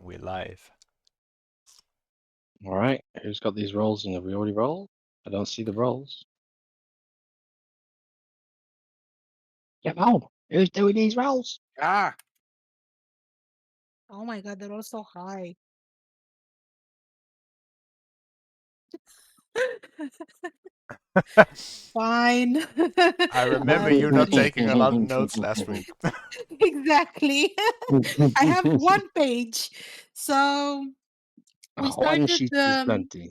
We're live. All right, who's got these rolls and have we already rolled? I don't see the rolls. Yeah, oh, who's doing these rolls? Ah! Oh my god, they're all so high. Fine. I remember As you it not is. taking a lot of notes last week. Exactly. I have one page. So we One started sheet is plenty.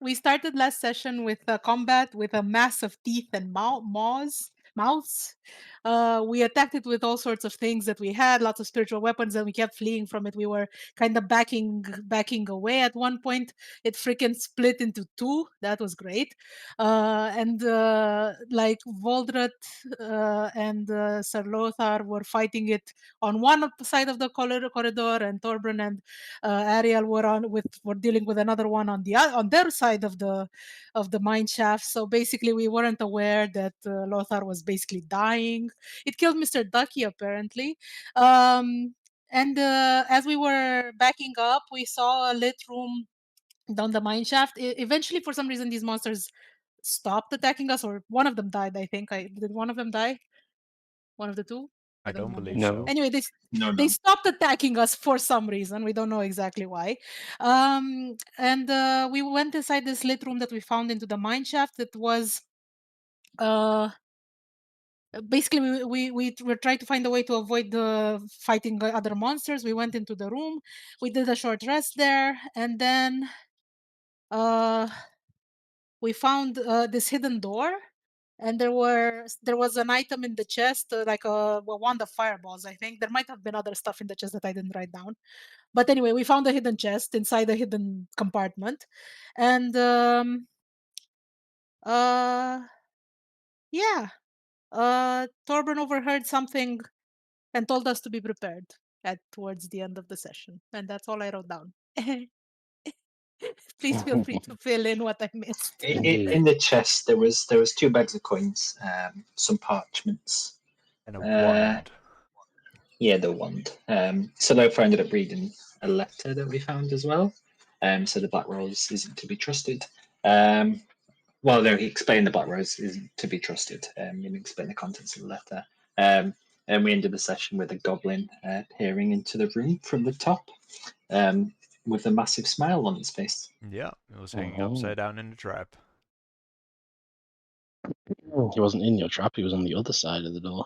we started last session with a combat with a mass of teeth and mouths. We attacked it with all sorts of things that we had, lots of spiritual weapons, and we kept fleeing from it. We were kind of backing away at one point. It freaking split into two. That was great. And like Voldrat and Sir Lothar were fighting it on one side of the corridor, and Torbran and Ariel were dealing with another one on their side of the mine shaft. So basically, we weren't aware that Lothar was basically dying. It killed Mr. Ducky apparently. And as we were backing up, we saw a lit room down the mine shaft. Eventually, for some reason, these monsters stopped attacking us, or one of them died. I think. Did one of them die? One of the two? I don't don't remember. believe No. so. Anyway, they stopped attacking us for some reason. We don't know exactly why. And we went inside this lit room that we found into the mine shaft. It was basically we were trying to find a way to avoid the fighting other monsters. We went into the room. We did a short rest there, and then we found this hidden door. And there was an item in the chest, like a wand of fireballs. I think there might have been other stuff in the chest that I didn't write down. But anyway, we found a hidden chest inside a hidden compartment, and yeah, Torben overheard something and told us to be prepared at towards the end of the session, and that's all I wrote down. Please feel free to fill in what I missed. In the chest, there was 2 bags of coins, some parchments, And a wand. yeah, the wand. Salofa ended up reading a letter that we found as well. So the Black Rose isn't to be trusted. Well, no, he explained the Black Rose isn't to be trusted. He explained the contents of the letter. And we ended the session with a goblin peering into the room from the top, with a massive smile on its face. Yeah, it was hanging upside down in the trap. He wasn't in your trap, he was on the other side of the door.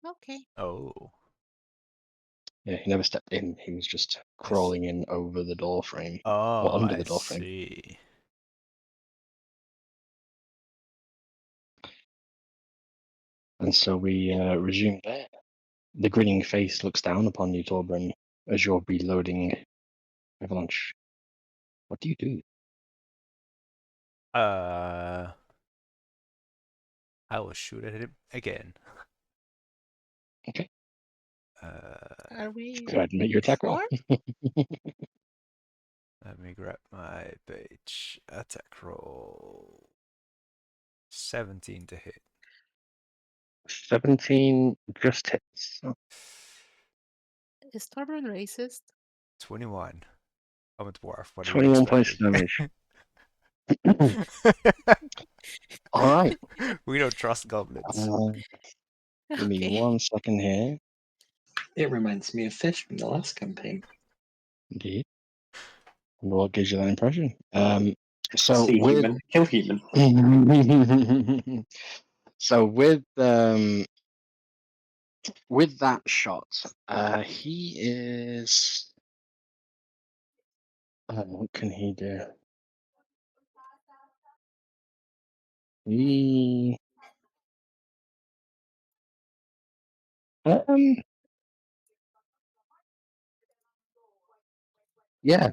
Okay. Oh. Yeah, he never stepped in, he was just crawling in over the door frame. Oh, or under I the door frame. see. And so we resume there. The grinning face looks down upon you, Torben, as you're reloading Avalanche. What do you do? I will shoot at him again. Okay. Are we Go ahead and make your attack roll. sure? Let me grab my page. Attack roll. 17 to hit. 17 just hits. Is Torben racist? 21. I'm a dwarf. What are you 21 points of expecting? damage. All right. We don't trust goblins. Give me Okay. 1 second here. It reminds me of Fish from the last campaign. Indeed. And what gives you that impression? So See with human, kill human. so with that shot, he is. What can he do? He yeah.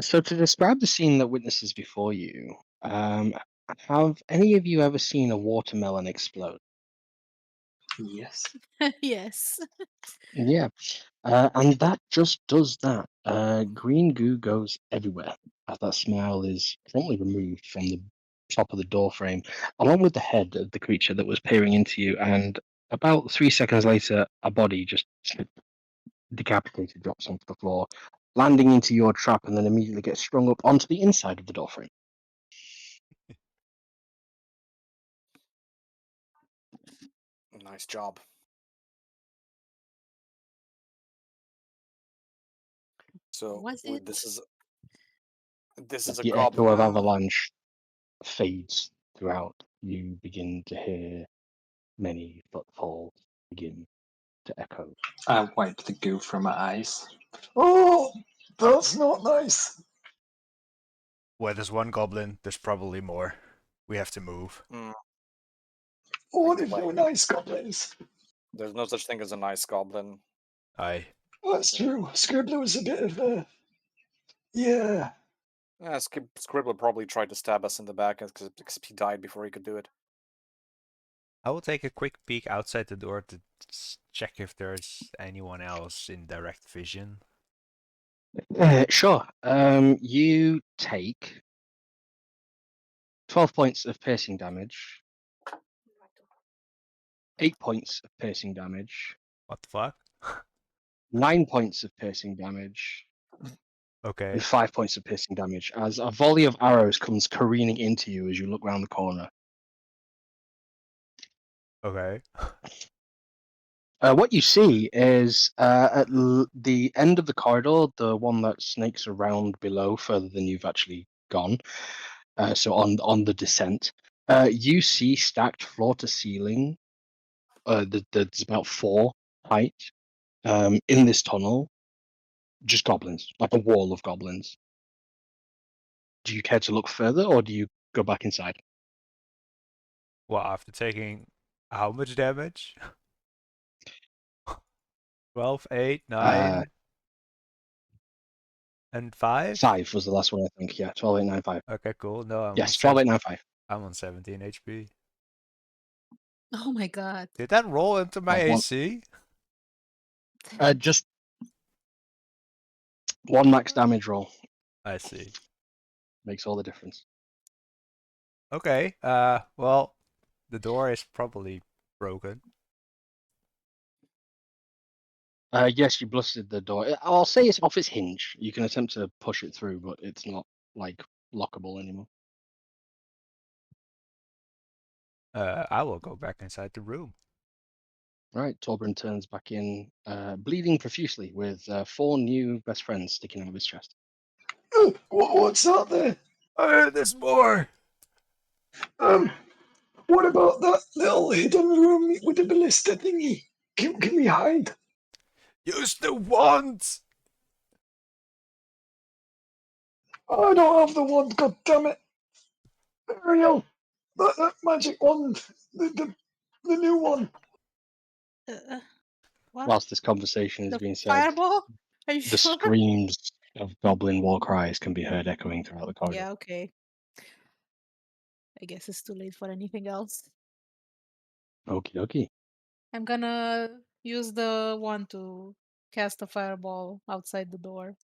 So to describe the scene that witnesses before you, have any of you ever seen a watermelon explode? Yes. Yes. Yeah. And that just does that. Green goo goes everywhere as that smile is promptly removed from the top of the door frame, along with the head of the creature that was peering into you. And about 3 seconds later, a body just decapitated, drops onto the floor, landing into your trap, and then immediately gets strung up onto the inside of the doorframe. Nice job. So Was with it? this is a The echo goblin. of avalanche fades throughout. You begin to hear many footfalls begin to echo. I wiped the goo from my eyes. Oh, that's not nice. Where there's one goblin, there's probably more. We have to move. Mm, What if Like- they're nice goblins? there's no such thing as a nice goblin. Aye. That's true. Scribbler was a bit of a. Yeah. Scribbler probably tried to stab us in the back because he died before he could do it. I will take a quick peek outside the door to check if there's anyone else in direct vision. Sure. You take 12 points of piercing damage, 8 points of piercing damage, What the fuck? 9 points of piercing damage, Okay. and 5 points of piercing damage as a volley of arrows comes careening into you as you look round the corner. Okay. What you see is at the end of the corridor, the one that snakes around below further than you've actually gone, so on the descent, you see stacked floor to ceiling. There's about 4 height in this tunnel, just goblins, like a wall of goblins. Do you care to look further, or do you go back inside? Well, after taking how much damage? 12, 8, 9, and 5? 5 was the last one, I think. Yeah, 12, 8, 9, 5. Okay, cool. No, I'm on Yes, 12, 8, 9, 5. I'm on 17 HP. Oh my god. Did that roll into my One- AC? Just 1 max damage roll I see. makes all the difference. Okay. Well, the door is probably broken. Yes, you blasted the door. I'll say it's off its hinge. You can attempt to push it through, but it's not like lockable anymore. I will go back inside the room. Right, Torbran turns back in, bleeding profusely, with 4 new best friends sticking out of his chest. What's that there? There's more. What about that little hidden room with the ballista thingy? Can we hide? Use the wand. I don't have the wand, god damn it. Ariel, that magic wand, the new one. Uh, what? Whilst this conversation is The being said, fireball? Are you the sure? screams of goblin war cries can be heard echoing throughout the corridor. Yeah, okay. I guess it's too late for anything else. Okie dokie. I'm gonna use the one to cast a fireball outside the door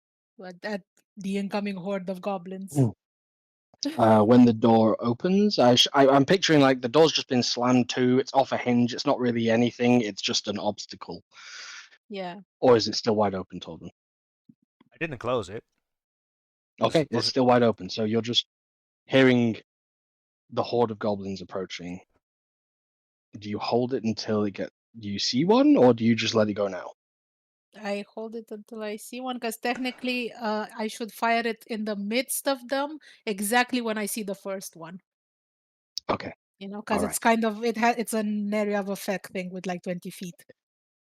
at the incoming horde of goblins. Mm. When the door opens, I'm picturing like the door's just been slammed to, it's off a hinge, it's not really anything, it's just an obstacle. Yeah. Or is it still wide open, Torben? I didn't close it. Okay, Was it's it- still wide open, so you're just hearing the horde of goblins approaching. Do you hold it until do you see one, or do you just let it go now? I hold it until I see one because technically I should fire it in the midst of them exactly when I see the first one. Okay, You know, because All it's kind of it's an area of effect thing with like 20 feet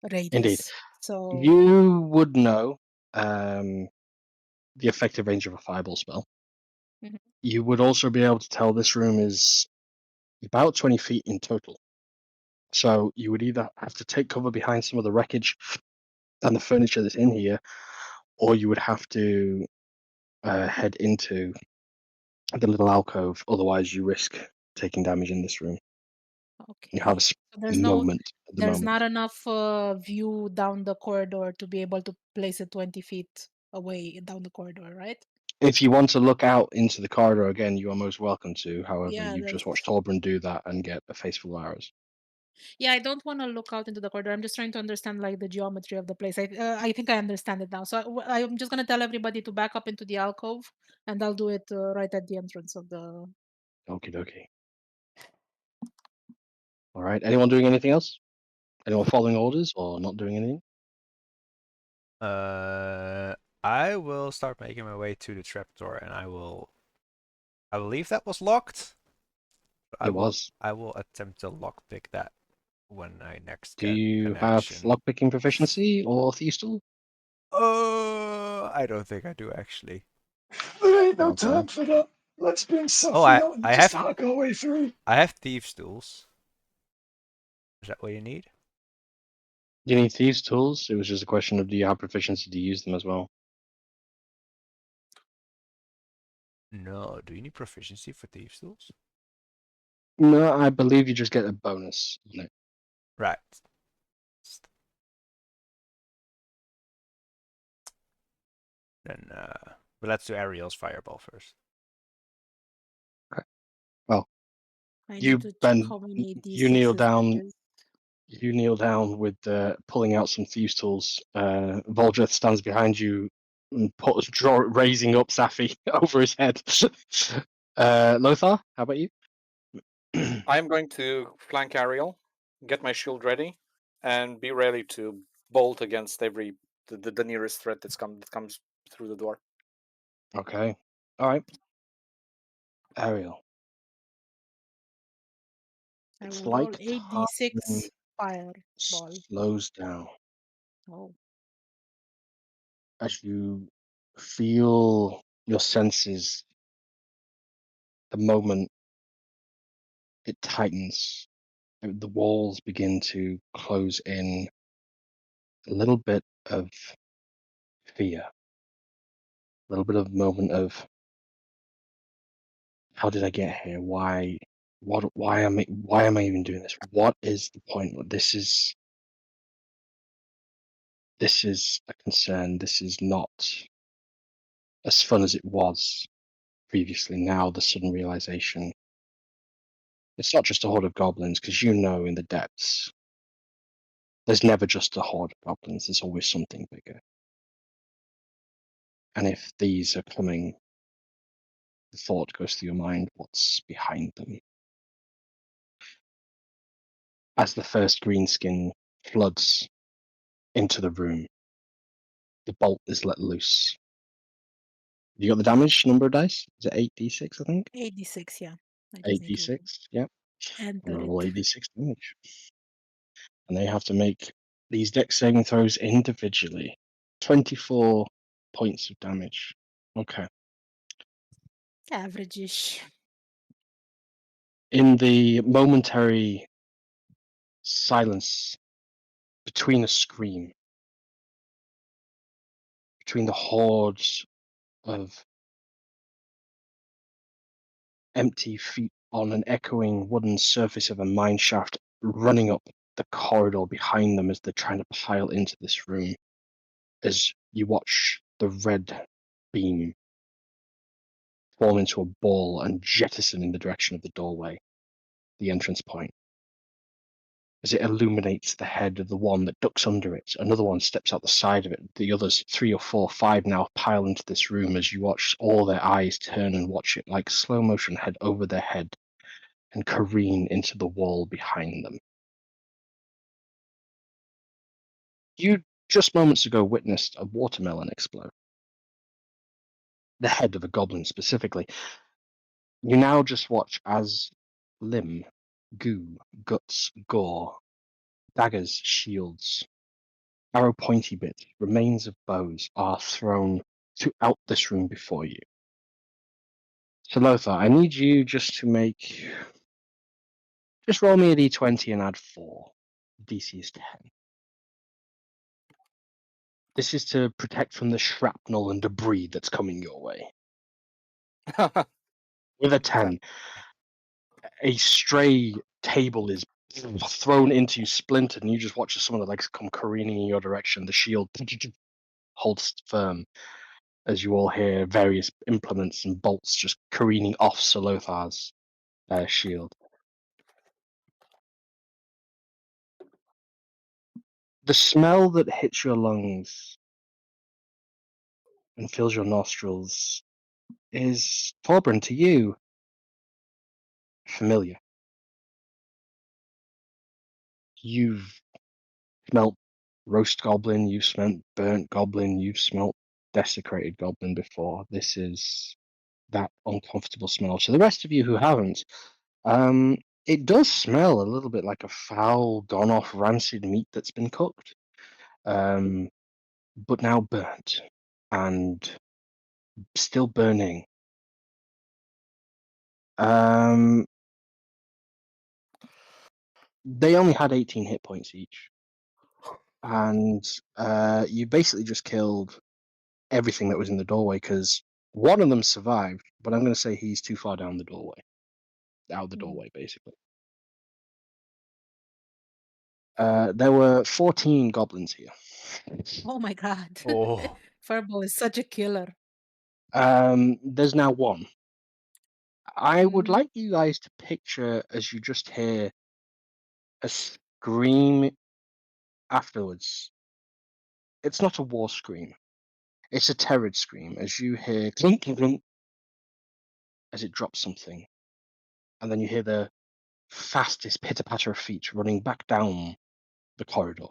radius. Indeed. So You would know the effective range of a fireball spell. Mhm. You would also be able to tell this room is about 20 feet in total. So you would either have to take cover behind some of the wreckage and the furniture that's in here, or you would have to head into the little alcove. Otherwise, you risk taking damage in this room. okay. You have a So there's no moment at the there's moment. not enough view down the corridor to be able to place it 20 feet away down the corridor, right? If you want to look out into the corridor again, you are most welcome to. However, Yeah, you've just watched Torbran do that and get a face full of arrows. Yeah, I don't want to look out into the corridor. I'm just trying to understand like the geometry of the place. I think I understand it now. So I'm just gonna tell everybody to back up into the alcove, and I'll do it right at the entrance of the. Okie dokie. All right. Anyone doing anything else? Anyone following orders or not doing anything? I will start making my way to the trapdoor, and I believe that was locked. It was. I will attempt to lockpick that when I next Do get you have connection. lockpicking proficiency or thieves tool? I don't think I do actually. There ain't no Okay. time for that. Let's bring Sophie Oh, out and I just have- hack our way through. I have thieves tools. Is that what you need? Do you need thieves tools? It was just a question of do you have proficiency to use them as well? No. Do you need proficiency for thieves tools? No, I believe you just get a bonus on it. Right. Then, but let's do Ariel's fireball first. I You need to check bend- how many you kneel D6s down. that is. You kneel down with pulling out some thieves tools. Voldreth stands behind you and raising up Safi over his head. Lothar, how about you? I'm going to flank Ariel, get my shield ready, and be ready to bolt against the nearest threat that comes through the door. Okay. All right. Ariel. I It's will roll like 8d6 time fireball. slows down Oh, as you feel your senses. The moment it tightens, the walls begin to close in. A little bit of fear, a little bit of moment of how did I get here? Why? Why am I even doing this? What is the point? This is a concern. This is not as fun as it was previously. Now the sudden realization it's not just a horde of goblins, because you know in the depths there's never just a horde of goblins. There's always something bigger. And if these are coming, the thought goes through your mind: what's behind them? As the first greenskin floods into the room, the bolt is let loose. You got the damage number of dice? Is it 8d6, I think? 8d6, yeah. I just need to 8d6, yeah. enter Roll it. 8d6 damage. And they have to make these dex saving throws individually. 24 points of damage. Okay. Average-ish. In the momentary silence between a scream, between the hordes of empty feet on an echoing wooden surface of a mine shaft running up the corridor behind them as they're trying to pile into this room, as you watch the red beam form into a ball and jettison in the direction of the doorway, the entrance point. As it illuminates the head of the one that ducks under it, another one steps out the side of it. The others, 3 or 4, 5 now pile into this room as you watch all their eyes turn and watch it like slow motion head over their head and careen into the wall behind them. You just moments ago witnessed a watermelon explode. The head of a goblin specifically. You now just watch as limb, goo, guts, gore, daggers, shields, arrow pointy bits, remains of bows are thrown throughout this room before you. So Lothar, I need you just roll me a d20 and add 4. DC is 10. This is to protect from the shrapnel and debris that's coming your way. With a 10, a stray table is thrown into you, splintered, and you just watch as some of the legs come careening in your direction. The shield holds firm as you all hear various implements and bolts just careening off Salothar's shield. The smell that hits your lungs and fills your nostrils is, Torbran, to you, familiar. You've smelt roast goblin, you've smelt burnt goblin, you've smelt desecrated goblin before. This is that uncomfortable smell. To the rest of you who haven't, it does smell a little bit like a foul, gone off, rancid meat that's been cooked, but now burnt and still burning. They only had 18 hit points each, and you basically just killed everything that was in the doorway because one of them survived, but I'm going to say he's too far down the doorway, out the doorway, basically. There were 14 goblins here. Oh my god. Oh, Furball is such a killer. There's now one. I would Mhm. like you guys to picture as you just hear a scream afterwards. It's not a war scream. It's a terror scream as you hear clunk, clunk, clunk as it drops something. And then you hear the fastest pitter-patter of feet running back down the corridor,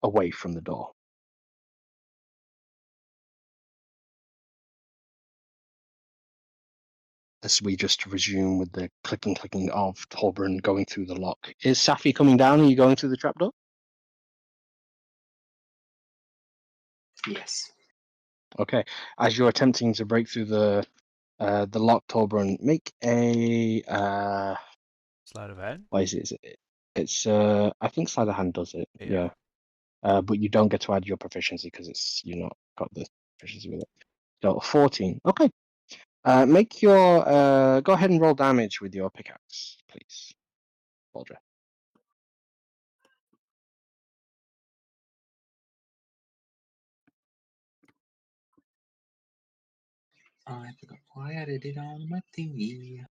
away from the door. As we just resume with the clicking of Torbran going through the lock. Is Safi coming down? Are you going through the trapdoor? Yes. Okay. As you're attempting to break through the lock, Torbran, make a sleight of hand. what is it? It's I think sleight of hand does it. Yeah. But you don't get to add your proficiency because it's you not got the proficiency with it. So 14. Okay. Make your go ahead and roll damage with your pickaxe, please, Baldra. I forgot why I did it on my thingy.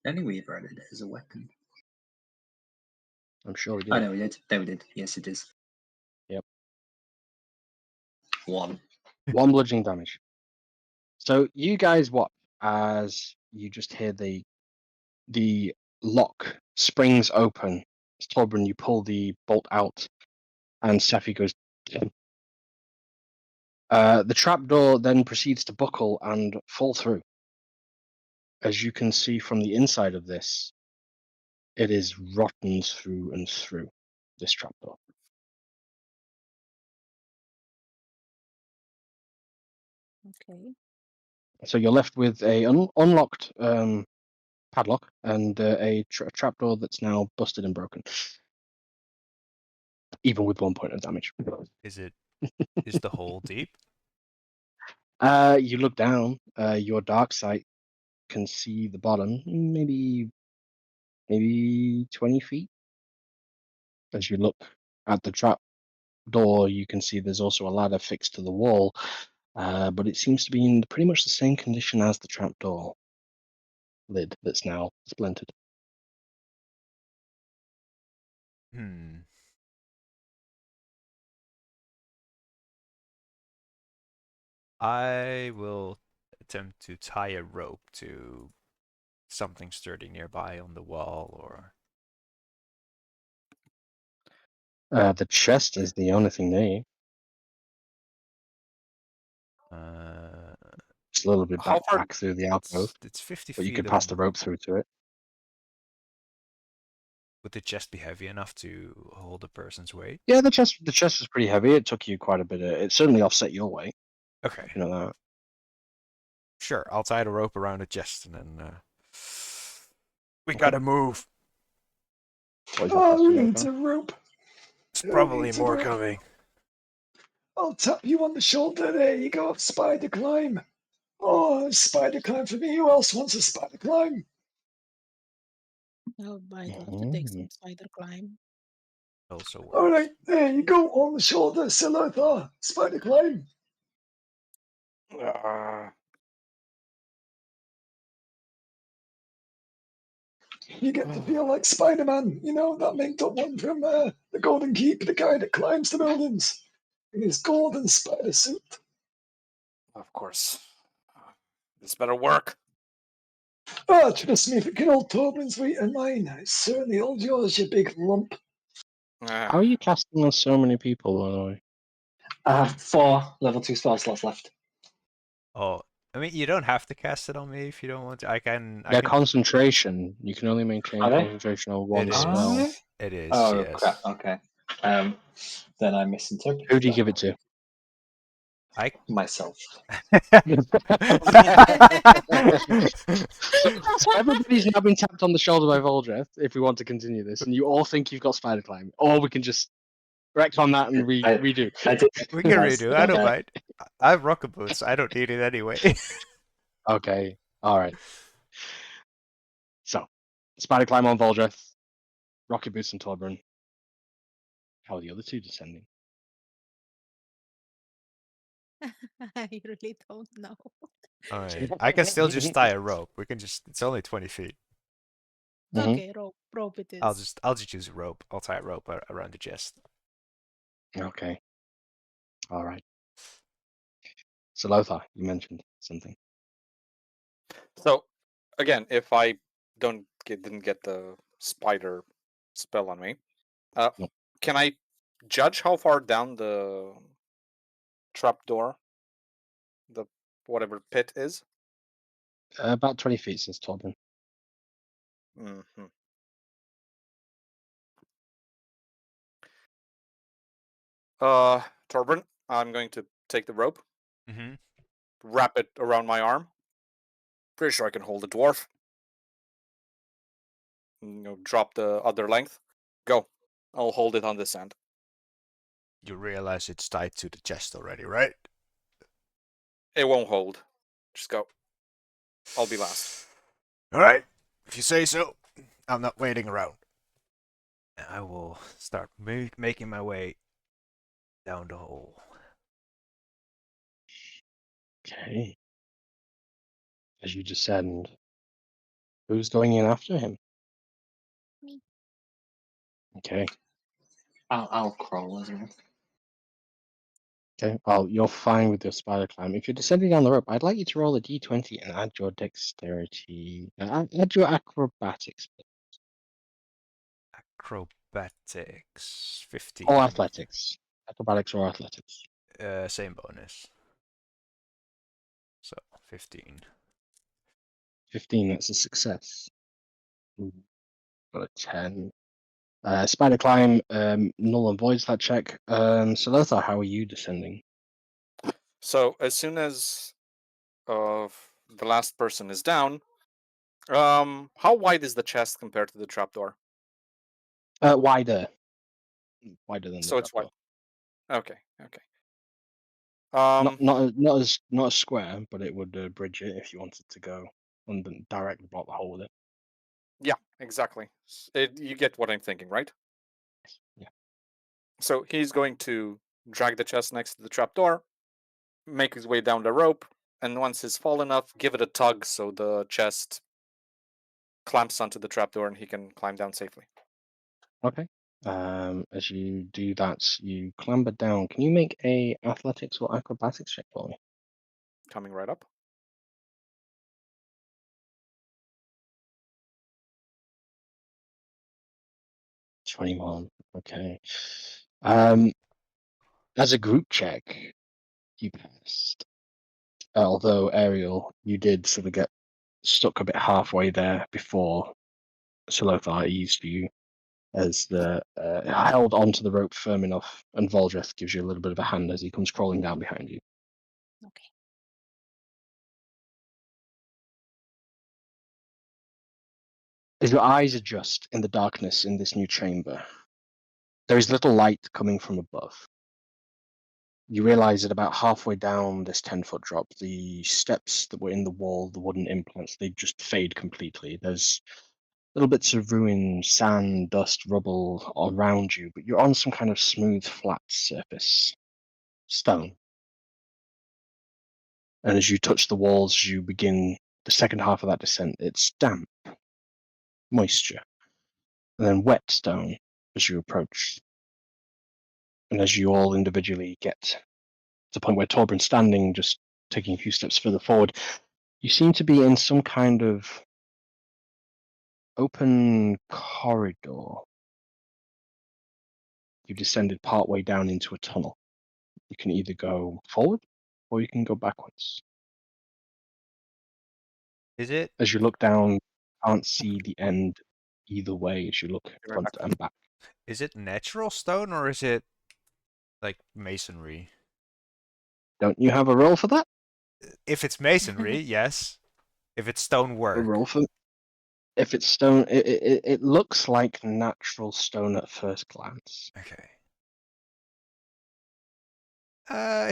Any weaver added it as a weapon. I'm sure we Oh did. no, we did. No, we did. Yes, it is. Yep. 1. One bludgeoning damage. So you guys watch as you just hear the lock springs open. Torbran, you pull the bolt out, and Safi goes. The trapdoor then proceeds to buckle and fall through. As you can see from the inside of this, it is rotten through and through, this trapdoor. Okay. So you're left with a unlocked padlock and a trapdoor that's now busted and broken, even with 1 point of damage. Is the hole deep? You look down. Your dark sight can see the bottom, maybe 20 feet. As you look at the trap door, you can see there's also a ladder fixed to the wall, but it seems to be in pretty much the same condition as the trap door lid that's now splintered. Hmm. I will attempt to tie a rope to something sturdy nearby on the wall, or The chest is the only thing there. uh, It's a little bit How far? back through the alcove, it's 50 but you feet. could pass the rope through to it. Would the chest be heavy enough to hold a person's weight? Yeah, the chest was pretty heavy. It took you quite a bit. It certainly offset your weight. Okay, You know that. sure. I'll tie the rope around the chest, and then we Okay. gotta move. What is your Oh, question, who Lothar? needs a rope? There's Who probably needs a more rope? coming. I'll tap you on the shoulder. There you go. Spider climb. Oh, spider climb for me. Who else wants a spider climb? Oh, I'd love to take some spider climb. Also works. All right, there you go. On the shoulder, Silothar. Spider climb. You get to feel like Spider-Man, you know, that linked up one from the Golden Keep, the guy that climbs the buildings in his golden spider suit. Of course. This better work. Oh, trust me, if it can hold Tobin's weight and mine, it certainly holds yours, you big lump. How are you casting on so many people, by the way? I have 4 level 2 spell slots left. Oh, I mean, you don't have to cast it on me if you don't want to. I can. Their concentration. You can only maintain Are they? concentration on one It is. spell. It is. Oh, Yes. crap. Okay. Then I misinterpreted. Who do you that. give it to? Myself. So everybody's now been tapped on the shoulder by Voldreth, if we want to continue this, and you all think you've got spider climb, or we can just wreck on that and redo. I did. We can Nice, redo. I don't okay. mind. I have rocket boots. I don't need it anyway. Okay, alright. So, spider climb on Voldreth, rocket boots on Torbjorn. How are the other two descending? I really don't know. All right. I can still just tie a rope. We can just. It's only 20 feet. Mhm. Okay, rope it is. I'll just use a rope. I'll tie a rope around the chest. Okay. Alright. So Lothar, you mentioned something. So, again, if I didn't get the spider spell on me, Nope. can I judge how far down the trapdoor, the whatever pit is? About 20 feet, says Torbjorn. Mm-hmm. Torben, I'm going to take the rope, Mm-hmm. wrap it around my arm. Pretty sure I can hold a dwarf. Drop the other length. Go. I'll hold it on this end. You realize it's tied to the chest already, right? It won't hold. Just go. I'll be last. All right. If you say so. I'm not waiting around. I will start making my way down the hole. Okay. As you descend, who's going in after him? Me. Okay. I'll crawl as well. Okay. Well, you're fine with your spider climb. If you're descending down the rope, I'd like you to roll a d20 and add your dexterity. Add your acrobatics. Acrobatics 15. Or athletics. Acrobatics or athletics. Same bonus. So 15. 15, that's a success. Got a 10. Spider climb, null and voids that check. So Lothar, how are you descending? So as soon as the last person is down, how wide is the chest compared to the trapdoor? Wider. Wider than the So it's wide. trapdoor. Okay. Okay. Not as square, but it would bridge it if you wanted to go and then directly block the hole with it. Yeah, exactly. You get what I'm thinking, right? Yeah. So he's going to drag the chest next to the trapdoor, make his way down the rope, and once he's full enough, give it a tug so the chest clamps onto the trapdoor and he can climb down safely. Okay. As you do that, you clamber down. Can you make a athletics or acrobatics check for me? Coming right up. 21. Okay. As a group check, you passed. Although Ariel, you did sort of get stuck a bit halfway there before Solothar eased you, as the held onto the rope firm enough, and Voldreth gives you a little bit of a hand as he comes crawling down behind you. Okay. As your eyes adjust in the darkness in this new chamber, there is little light coming from above. You realize that about halfway down this 10-foot drop, the steps that were in the wall, the wooden implants, they just fade completely. There's little bits of ruin, sand, dust, rubble around you, but you're on some kind of smooth, flat surface. Stone. And as you touch the walls, you begin the second half of that descent. It's damp. moisture, and then wet stone as you approach. And as you all individually get to the point where Torbjorn's standing, just taking a few steps further forward, you seem to be in some kind of open corridor. You've descended partway down into a tunnel. You can either go forward or you can go backwards. Is it As you look down, you can't see the end either way as you look Right front back. and back. natural stone or is it like masonry? Don't you have a roll for that? If it's masonry, yes. If it's stone A work, roll for if it's stone, it looks like natural stone at first glance. okay.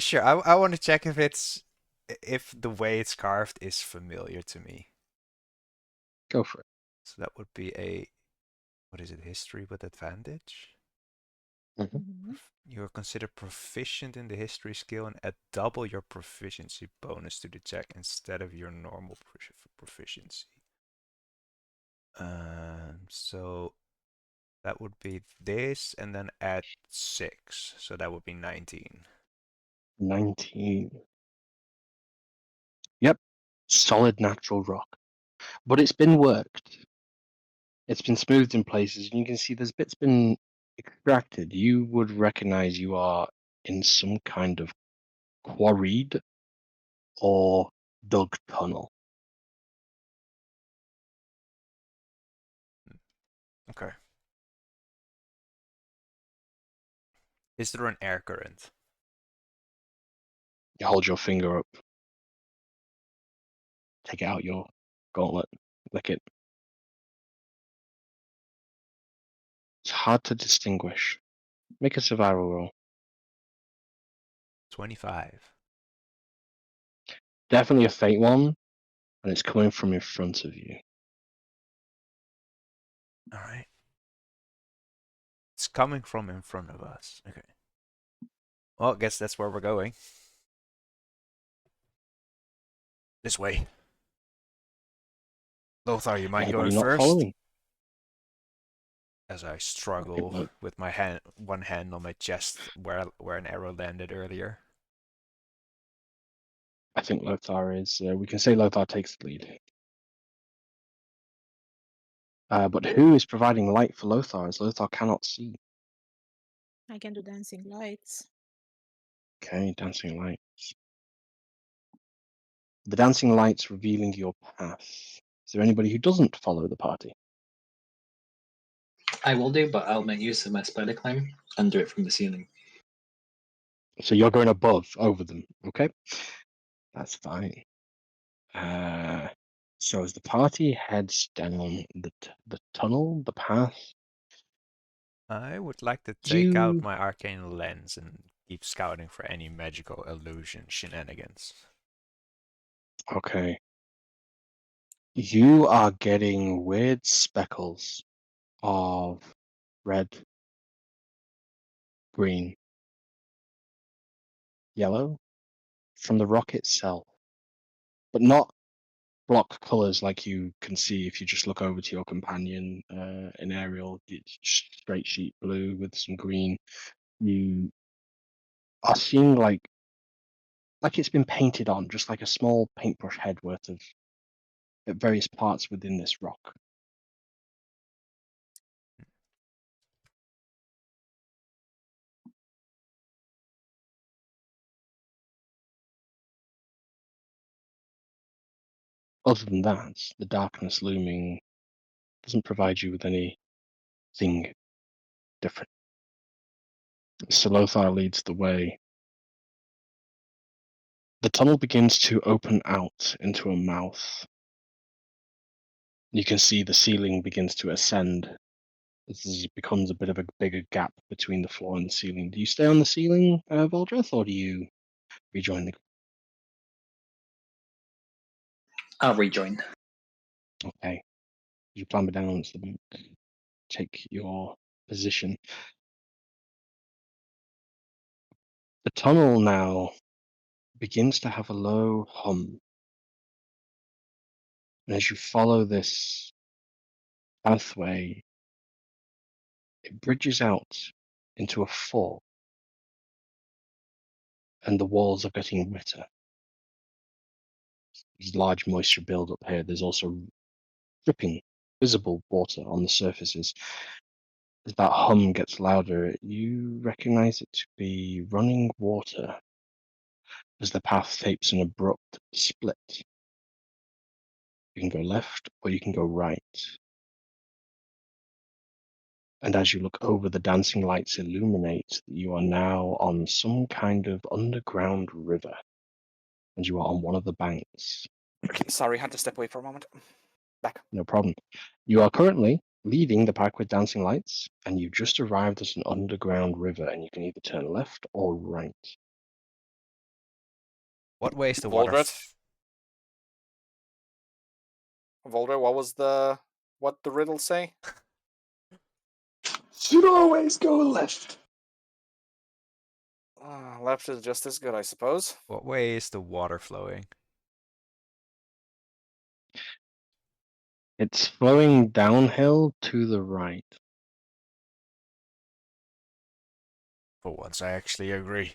Sure. I want to check if the way it's carved is familiar to me. Go for it. So that would be what is it? History with advantage. Mhm. You're considered proficient in the history skill and add double your proficiency bonus to the check instead of your normal proficiency. So that would be this, and then add 6, so that would be 19. 19. Yep, solid natural rock. But it's been worked. It's been smoothed in places, and you can see there's bits been extracted. You would recognize you are in some kind of quarried or dug tunnel. Okay. Is there an air current? You hold your finger up, take it out your gauntlet, lick it. It's hard to distinguish. Make a survival roll. 25. Definitely a faint one, and it's coming from in front of you. All right. It's coming from in front of us. Okay. Well, I guess that's where we're going. This way. Lothar, you mind Anybody going not first? following? As I struggle Look. with my one hand on my chest where an arrow landed earlier. I think Lothar is. We can say Lothar takes the lead. But who is providing light for Lothar as Lothar cannot see? I can do dancing lights. Okay, dancing lights. The dancing lights revealing your path. Is there anybody who doesn't follow the party? I will do, but I'll make use of my spider climb and do it from the ceiling. So you're going above, over them, okay? That's fine. So as the party heads down the tunnel, the path, I would like to take out you my arcane lens and keep scouting for any magical illusion shenanigans. okay. You are getting weird speckles of red, green, yellow from the rock itself, but not block colors like you can see if you just look over to your companion in aerial. It's straight sheet blue with some green. You are seeing like it's been painted on, just like a small paintbrush head worth of at various parts within this rock. Other than that, the darkness looming doesn't provide you with anything different. So Lothar leads the way. The tunnel begins to open out into a mouth. You can see the ceiling begins to ascend. This becomes a bit of a bigger gap between the floor and the ceiling. Do you stay on the ceiling, Voldreth, or do you rejoin the? I'll rejoin. Okay. You clamber down onto the boat. Take your position. The tunnel now begins to have a low hum. And as you follow this pathway, it bridges out into a fall, and the walls are getting wetter. There's large moisture buildup here. There's also dripping, visible water on the surfaces. As that hum gets louder, you recognize it to be running water as the path takes an abrupt split. You can go left or you can go right. And as you look over, the dancing lights illuminate that you are now on some kind of underground river, and you are on one of the banks. Okay, sorry, had to step away for a moment. Back. No problem. You are currently leading the pack with dancing lights, and you just arrived at an underground river, and you can either turn left or right. What way is the water? Voldred? Volder, what the riddle say? Should always go left. Left is just as good, I suppose. What way is the water flowing? It's flowing downhill to the right. For once, I actually agree.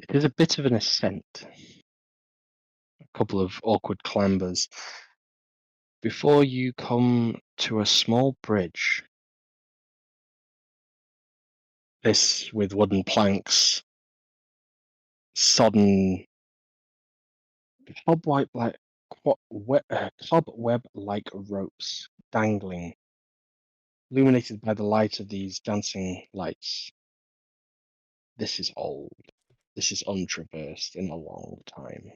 It is a bit of an ascent. A couple of awkward clambers before you come to a small bridge. This with wooden planks, sodden, cobweb-like ropes dangling, illuminated by the light of these dancing lights. This is old. This is untraversed in a long time.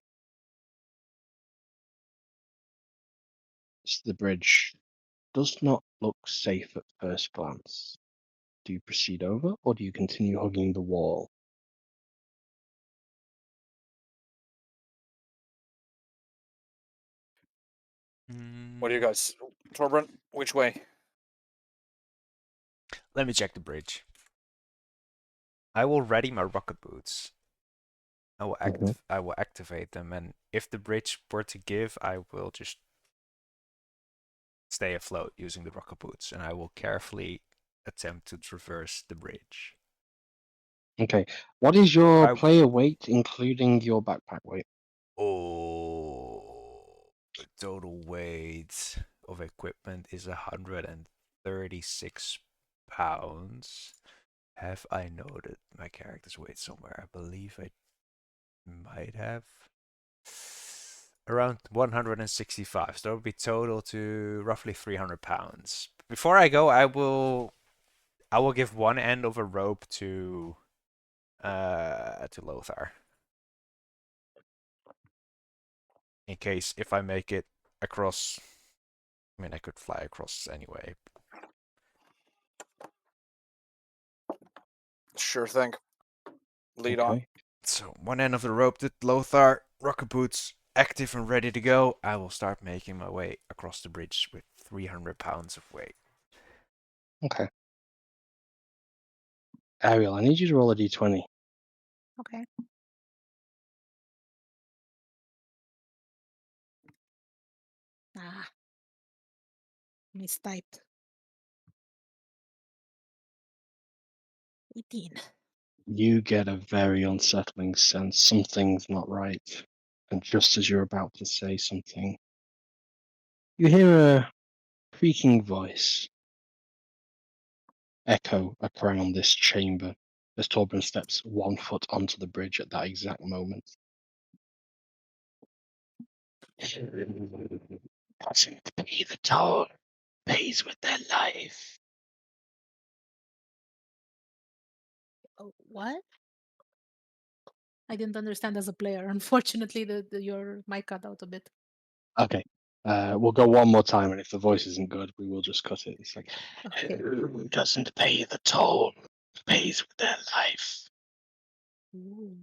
The bridge does not look safe at first glance. Do you proceed over, or do you continue hugging the wall? What do you guys... Torbran, which way? Let me check the bridge. I will ready my rocket boots. I will activate them, and if the bridge were to give, I will just stay afloat using the rocket boots, and I will carefully attempt to traverse the bridge. Okay. What is your I- player weight, including your backpack weight? Oh, the total weight of equipment is 136 pounds. Have I noted my character's weight somewhere? I believe I might have. Around 165. So that would be total to roughly 300 pounds. Before I go, I will give one end of a rope to Lothar. In case if I make it across, I mean I could fly across anyway. Sure thing. Lead on. So one end of the rope to Lothar, rocket boots active and ready to go. I will start making my way across the bridge with 300 pounds of weight. Okay. Ariel, I need you to roll a d20. Okay. Ah, mistyped. 18. You get a very unsettling sense something's not right. And just as you're about to say something, you hear a creaking voice echo around this chamber as Torbjorn steps 1 foot onto the bridge at that exact moment. Doesn't pay the toll, pays with their life. Oh, what? I didn't understand as a player. Unfortunately, your mic cut out a bit. Okay. We'll go one more time, and if the voice isn't good, we will just cut it. It's like, Okay. who doesn't pay the toll pays with their life. Ooh.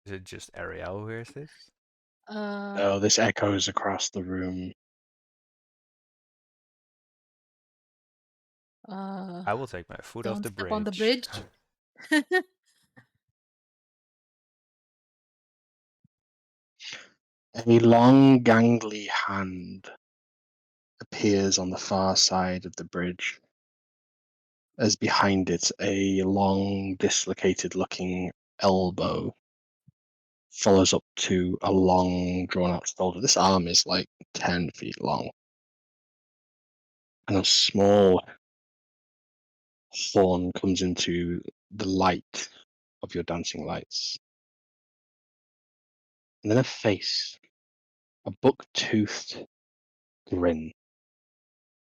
Is it just Ariel who hears this? No, this echoes across the room. I will take my foot off Don't the step bridge. on the bridge. A long, gangly hand appears on the far side of the bridge, as behind it a long, dislocated-looking elbow follows up to a long, drawn-out shoulder. This arm is like 10 feet long. And a small thorn comes into the light of your dancing lights. And then a face, a buck-toothed grin,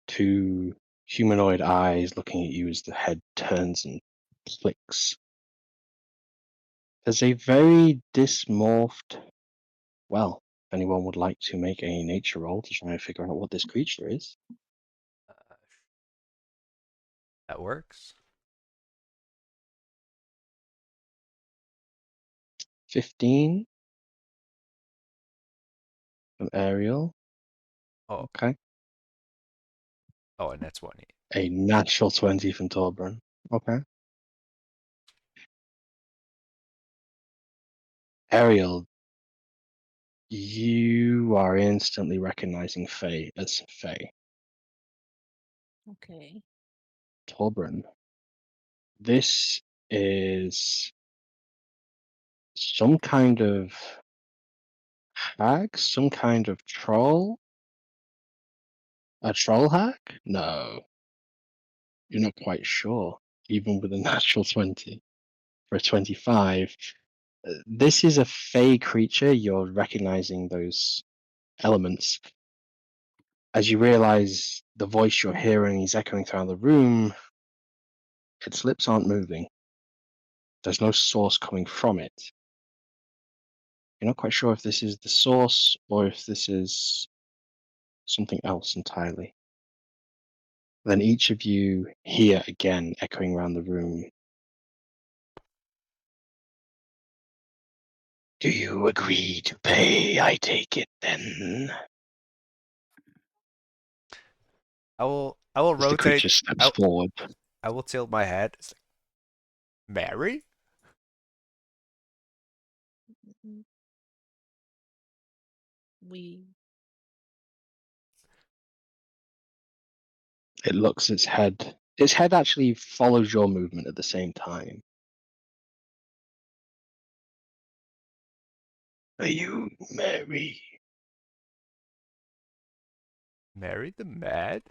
two humanoid eyes looking at you as the head turns and clicks. There's a very dysmorphed, well, if anyone would like to make a nature roll to try and figure out what this creature is. That works. 15 from Ariel. Oh, Okay. oh, and that's 20. A natural 20 from Torbrun. Okay. Ariel, you are instantly recognizing Faye as Faye. Okay. Torbrun, this is some kind of hag, some kind of troll. A troll hag? No, you're not quite sure, even with a natural 20. For a 25, this is a fey creature. You're recognizing those elements. As you realize the voice you're hearing is echoing throughout the room, its lips aren't moving. There's no source coming from it. You're not quite sure if this is the source or if this is something else entirely. Then each of you hear again echoing around the room. Do you agree to pay? I take it then. I will As the creature rotate. steps forward. I will tilt my head. It's like, Mary? Mhm. We It looks its head. Its head actually follows your movement at the same time. Are you Mary? Mary the Mad?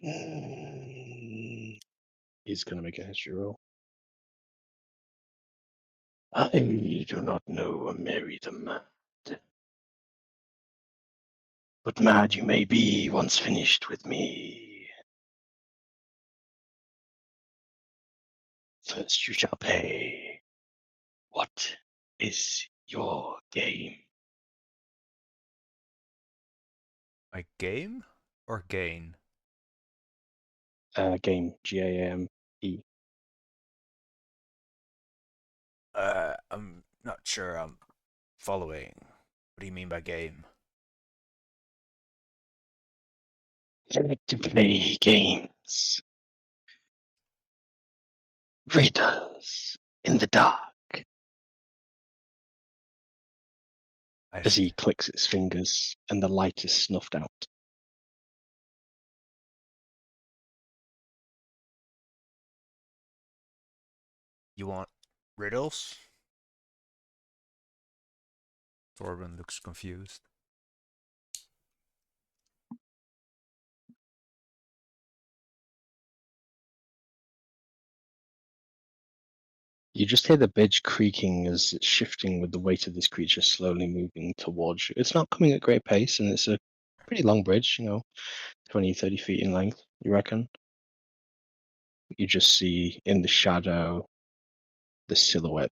Mm. He's going to make a history roll. I do not know a Mary the Mad. But mad you may be once finished with me. First you shall pay. What is your game? My game or gain? Game, G-A-M-E. I'm not sure I'm following. What do you mean by game? I like to play games. Riddles in the dark. As he clicks his fingers and the light is snuffed out. You want riddles? Torben looks confused. You just hear the bridge creaking as it's shifting with the weight of this creature slowly moving towards you. It's not coming at great pace, and it's a pretty long bridge, 20, 30 feet in length, you reckon? You just see in the shadow the silhouette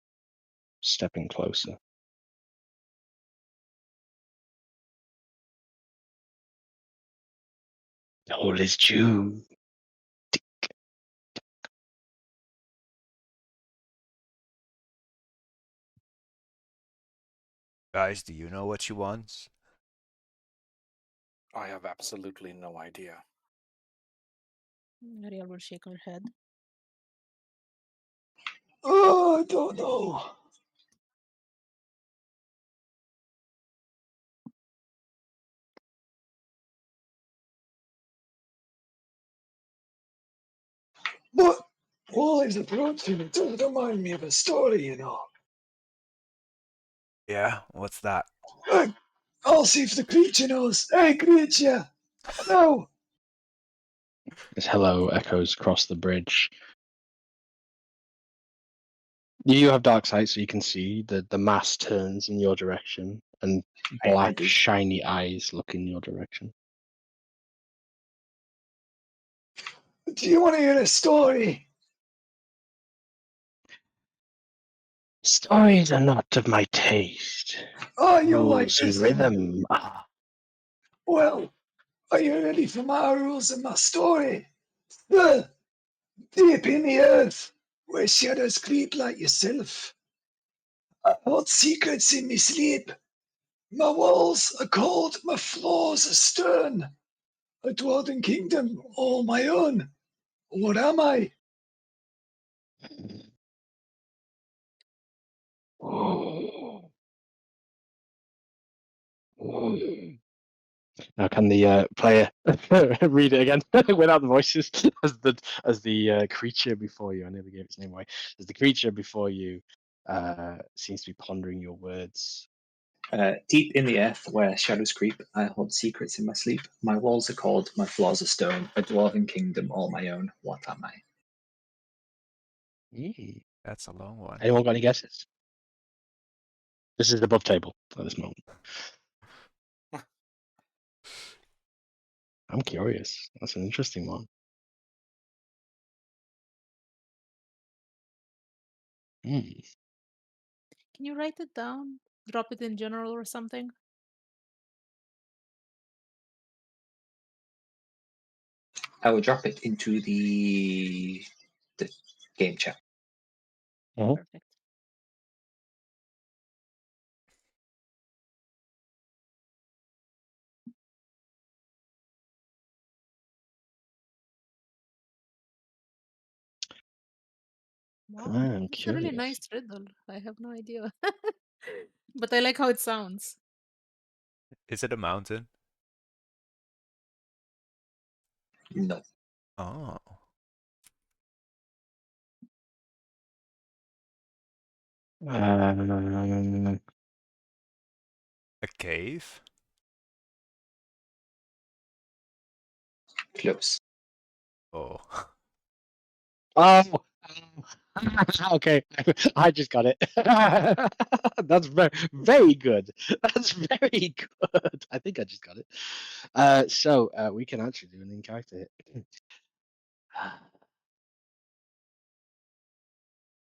stepping closer. All is due. Guys, do you know what she wants? I have absolutely no idea. Ariel will shake her head. Oh, I don't know. But while he's approaching, it does remind me of a story, you know. Yeah, what's that? I'll see if the creature knows. Hey, creature! Hello! This hello echoes across the bridge. You have dark sight, so you can see the mass turns in your direction, and I black, do. shiny eyes look in your direction. Do you want to hear a story? Stories are not of my taste. Oh, you'll like Rules and this then. rhythm are. Well, are you ready for my rules and my story? Deep in the earth, where shadows creep like yourself. I hold secrets in me sleep. My walls are cold, my floors are stern. A dwarven kingdom all my own. What am I? Now, can the player read it again without the voices as the creature before you? I never gave its name away. As the creature before you seems to be pondering your words. Deep in the earth, where shadows creep, I hold secrets in my sleep. My walls are cold, my floors are stone. A dwarven kingdom all my own. What am I? That's a long one. Anyone got any guesses? This is above table at this moment. I'm curious. That's an interesting one. Can you write it down? Drop it in general or something? I will drop it into the game chat. Perfect. Wow, I'm it's a really curious. nice riddle. I have no idea. But I like how it sounds. Is it a mountain? No. Oh. A cave? Close. Oh. Oh, okay. I just got it. That's very good. That's very good. I think I just got it. So we can actually do an in-character hit.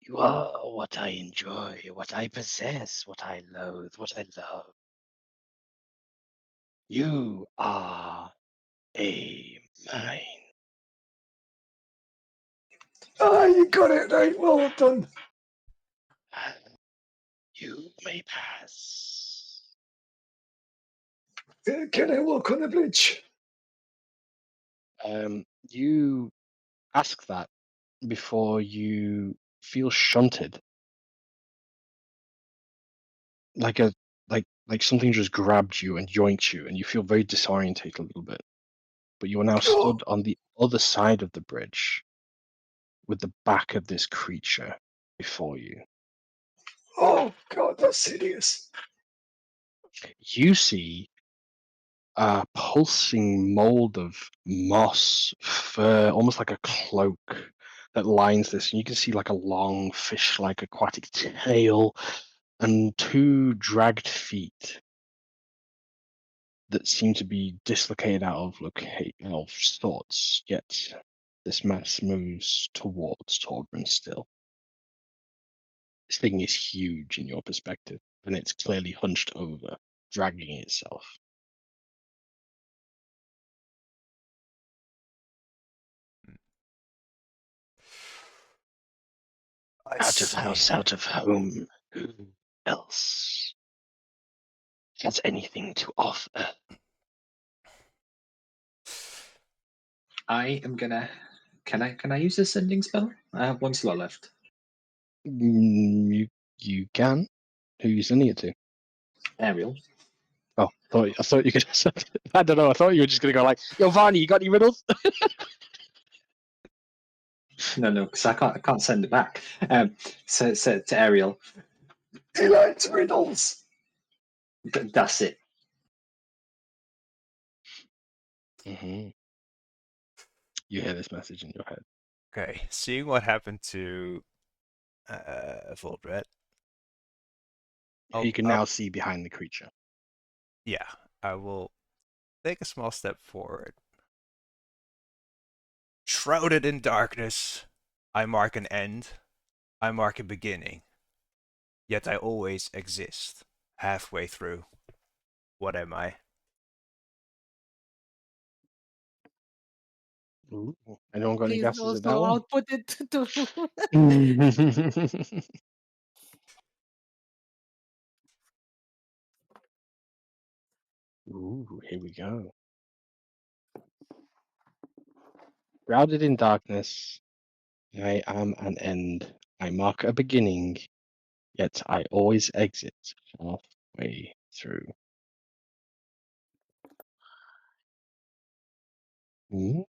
You are what I enjoy, what I possess, what I loathe, what I love. You are a mine. Ah, you got it right. Well done. You may pass. Can I walk on the bridge? You ask that before you feel shunted, like something just grabbed you and yoinked you, and you feel very disorientated a little bit. But you are now Oh, stood on the other side of the bridge, with the back of this creature before you. oh God, that's hideous. You see a pulsing mold of moss, fur, almost like a cloak that lines this. And you can see like a long fish-like aquatic tail and two dragged feet that seem to be dislocated out of sorts. Yet this mass moves towards Torbran still. This thing is huge in your perspective, and it's clearly hunched over, dragging itself. I Out of see. house, out of home. Who else has anything to offer? I am gonna. Can I use a sending spell? I have one slot left. You can. Who are you sending it to? Ariel. Oh, I thought you could. I don't know. I thought you were just gonna go like, "Yo, Varney, you got any riddles?" No, because I can't send it back. So to Ariel, He likes riddles. that's it. You hear this message in your head. Okay, seeing what happened to Voldred. You can now see behind the creature. Yeah, I will take a small step forward. Shrouded in darkness, I mark an end, I mark a beginning. Yet I always exist, halfway through. What am I? Ooh. Anyone got any Please guesses at that also one? output it to. Ooh, here we go. Shrouded in darkness, I am an end. I mark a beginning, yet I always exit halfway through. Hmm.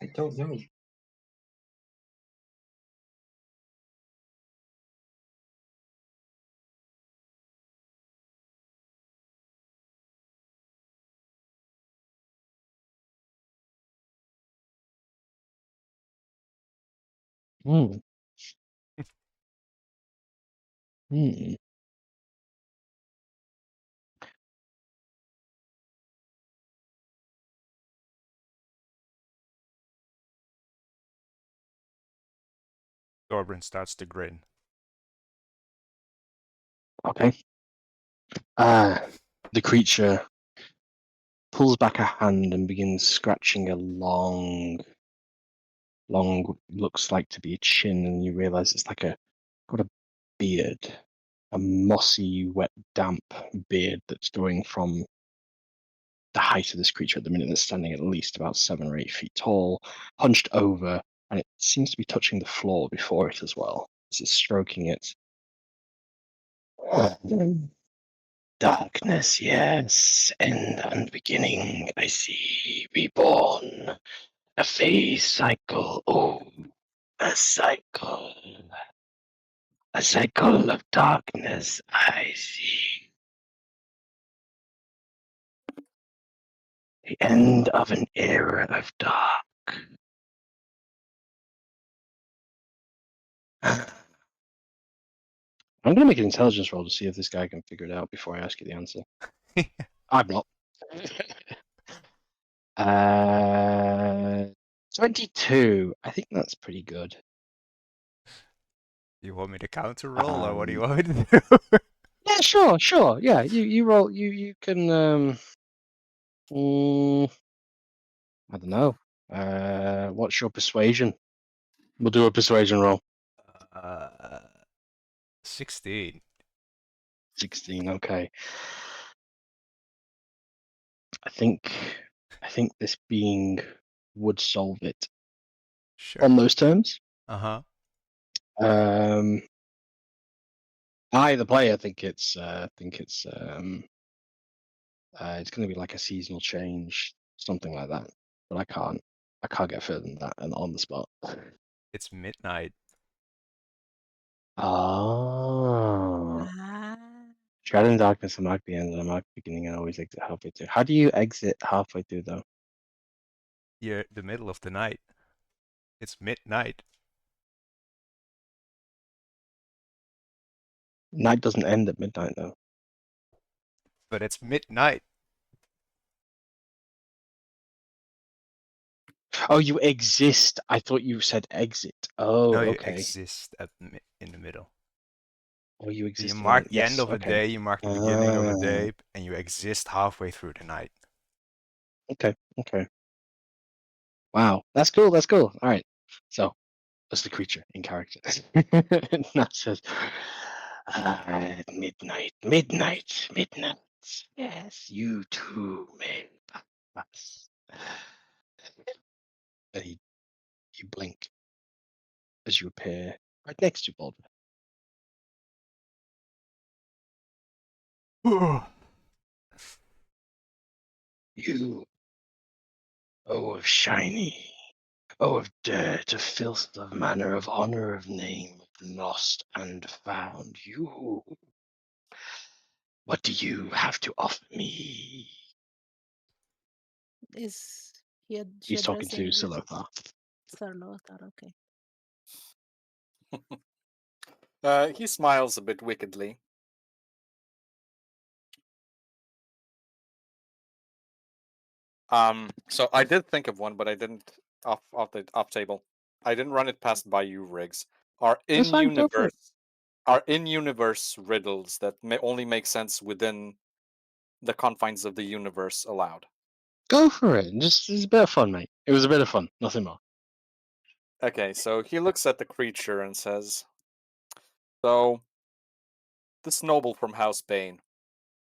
I don't know. Hmm. Hmm. Thorbrand starts to grin. Okay. The creature pulls back a hand and begins scratching a long, looks like to be a chin, and you realize it's like got a beard, a mossy, wet, damp beard that's going from the height of this creature at the minute. That's standing at least about 7 or 8 feet tall, hunched over, and it seems to be touching the floor before it as well, as it's stroking it. Darkness, yes, end and beginning, I see, reborn, a phase cycle, oh, a cycle of darkness, I see. The end of an era of dark. I'm going to make an intelligence roll to see if this guy can figure it out before I ask you the answer. I'm not. 22. I think that's pretty good. You want me to counter roll, or what do you want me to do? Yeah, sure. Yeah, you roll. You can. I don't know. What's your persuasion? We'll do a persuasion roll. 16. 16. Okay. I think this being would solve it Sure. on those terms. Uh-huh. I, the player, think it's going to be like a seasonal change, something like that. But I can't get further than that and on the spot. It's midnight. Oh. Ah. Shadow and darkness, I mark the end, and I mark the beginning, and always exit halfway through. How do you exit halfway through, though? You're the middle of the night. It's midnight. Night doesn't end at midnight, though. But it's midnight. Oh, you exist. I thought you said exit. Oh, No, you okay. exist in the middle. Oh, you You exist. mark the end Yes, of a okay. day, you mark the beginning of a Ah, day, and you exist halfway through the night. okay. Wow, that's cool. All right. So that's the creature in character. And that says, midnight. Yes, you too may pass. And you blink as you appear right next to Baldwin. You, oh of shiny, oh of dirt, of filth, of manner, of honor, of name, of lost and found. You, what do you have to offer me? Is she He's talking to addressing Salothar. Sir Lothar? Okay. He smiles a bit wickedly. So I did think of one, but I didn't off table. I didn't run it past by you, Riggs. Are That's in fine, go for it. universe riddles that may only make sense within the confines of the universe allowed? Go for it. Just it's a bit of fun, mate. It was a bit of fun, nothing more. Okay, so he looks at the creature and says, "So this noble from House Bane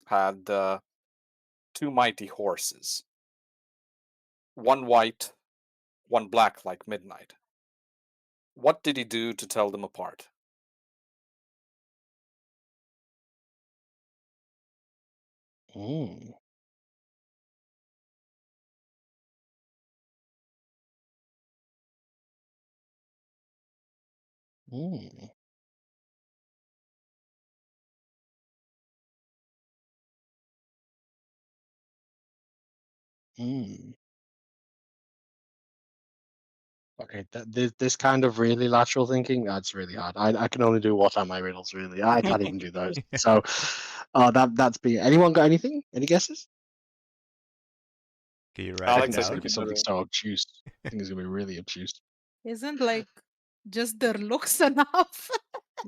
had two mighty horses, one white, one black like midnight. What did he do to tell them apart?" Mm. Mm. Mm. Okay, this kind of really lateral thinking, that's really hard. I can only do what are my riddles, really. I can't even do those. So, that's be. Anyone got anything? Any guesses? Can you write I it think Alex, this I is going down? to be think you know something so obtuse. I think it's going to be really obtuse. Isn't like just their looks enough?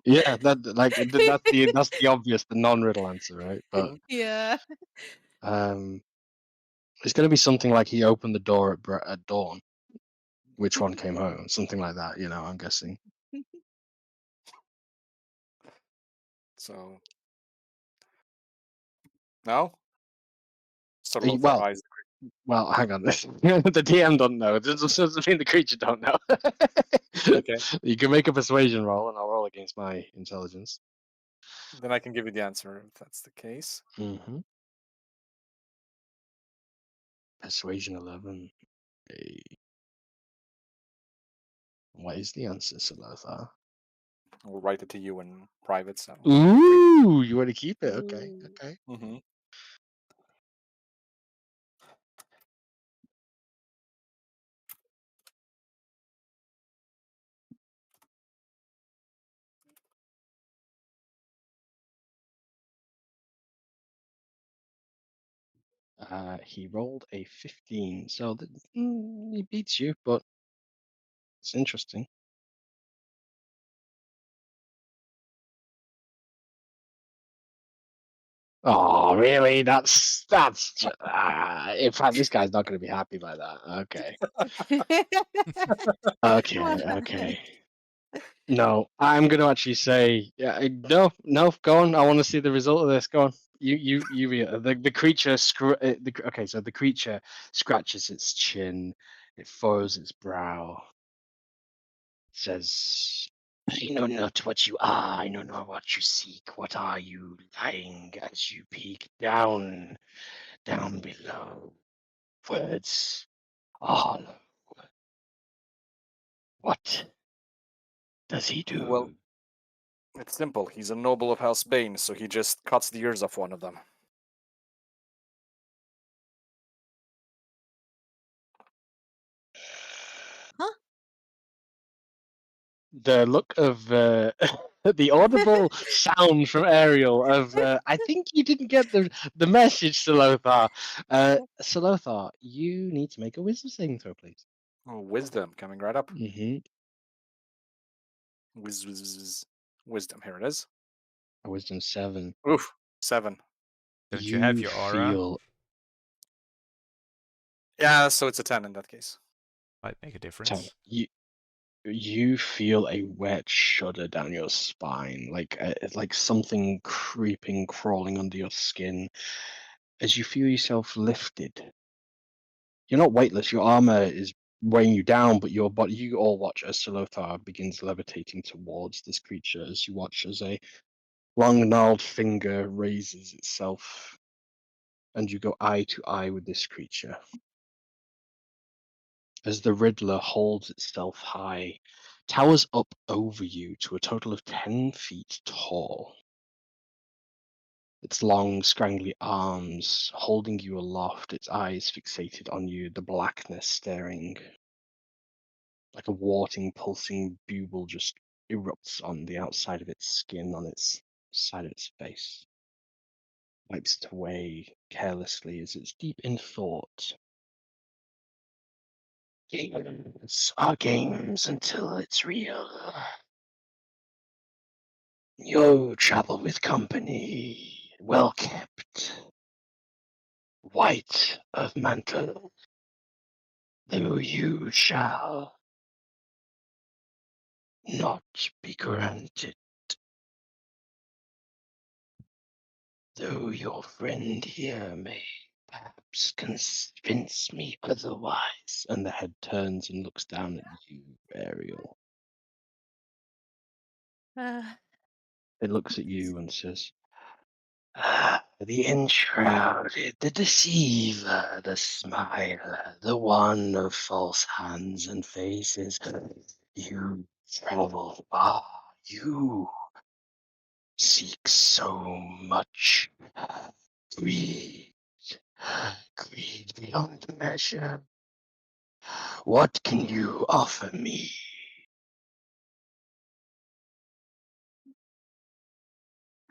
Yeah, that's the obvious, the non-riddle answer, right? But Yeah. it's going to be something like he opened the door at dawn. Which one came home? Something like that. I'm guessing. so. No. So Eh, Lothar Well, eyes. well, hang on. The DM don't know. It doesn't mean the creature don't know. Okay, You can make a persuasion roll, and I'll roll against my intelligence. then I can give you the answer if that's the case. Mm-hmm. Persuasion 11. Hey. What is the answer, Salothar? I'll write it to you in private. So. Ooh, you want to keep it? Okay, Ooh. okay. Mm-hmm. He rolled a 15, so he beats you, but it's interesting. Oh, really? In fact, this guy's not going to be happy by that. Okay. Okay. No, I'm going to actually say, yeah, no, go on. I want to see the result of this. Go on. The creature. Okay, so the creature scratches its chin, it furrows its brow, says, "I know not what you are. I know not what you seek. What are you lying as you peek down below? Words all. What does he Well, do?" it's simple. He's a noble of House Bane, so he just cuts the ears off one of them. Huh? The look of the audible sound from Ariel of I think you didn't get the message, Salothar. Salothar, you need to make a wisdom saving throw, please. Oh, wisdom coming right up. Mm-hmm. Wisdom. Here it is. A wisdom 7. Oof. 7. Don't you have your aura? Feel Yeah, so it's a 10 in that case. Might make a 10. difference. You feel a wet shudder down your spine, like something creeping, crawling under your skin, as you feel yourself lifted. You're not weightless. Your armor is weighing you down, but your body, you all watch as Solothar begins levitating towards this creature, as you watch as a long gnarled finger raises itself, and you go eye to eye with this creature. As the Riddler holds itself high, towers up over you to a total of 10 feet tall. Its long, scrangly arms holding you aloft, its eyes fixated on you, the blackness staring. Like a warting, pulsing bugle just erupts on the outside of its skin, on its side of its face. Wipes it away carelessly as it's deep in thought. Games are games until it's real. You travel with company, well kept, white of mantle, though you shall not be granted. Though your friend here may perhaps convince me otherwise. And the head turns and looks down at you, Ariel. Uh, It looks at you and says, the enshrouded, the deceiver, the smiler, the one of false hands and faces. You travel far, you seek so much greed, greed beyond measure. What can you offer me?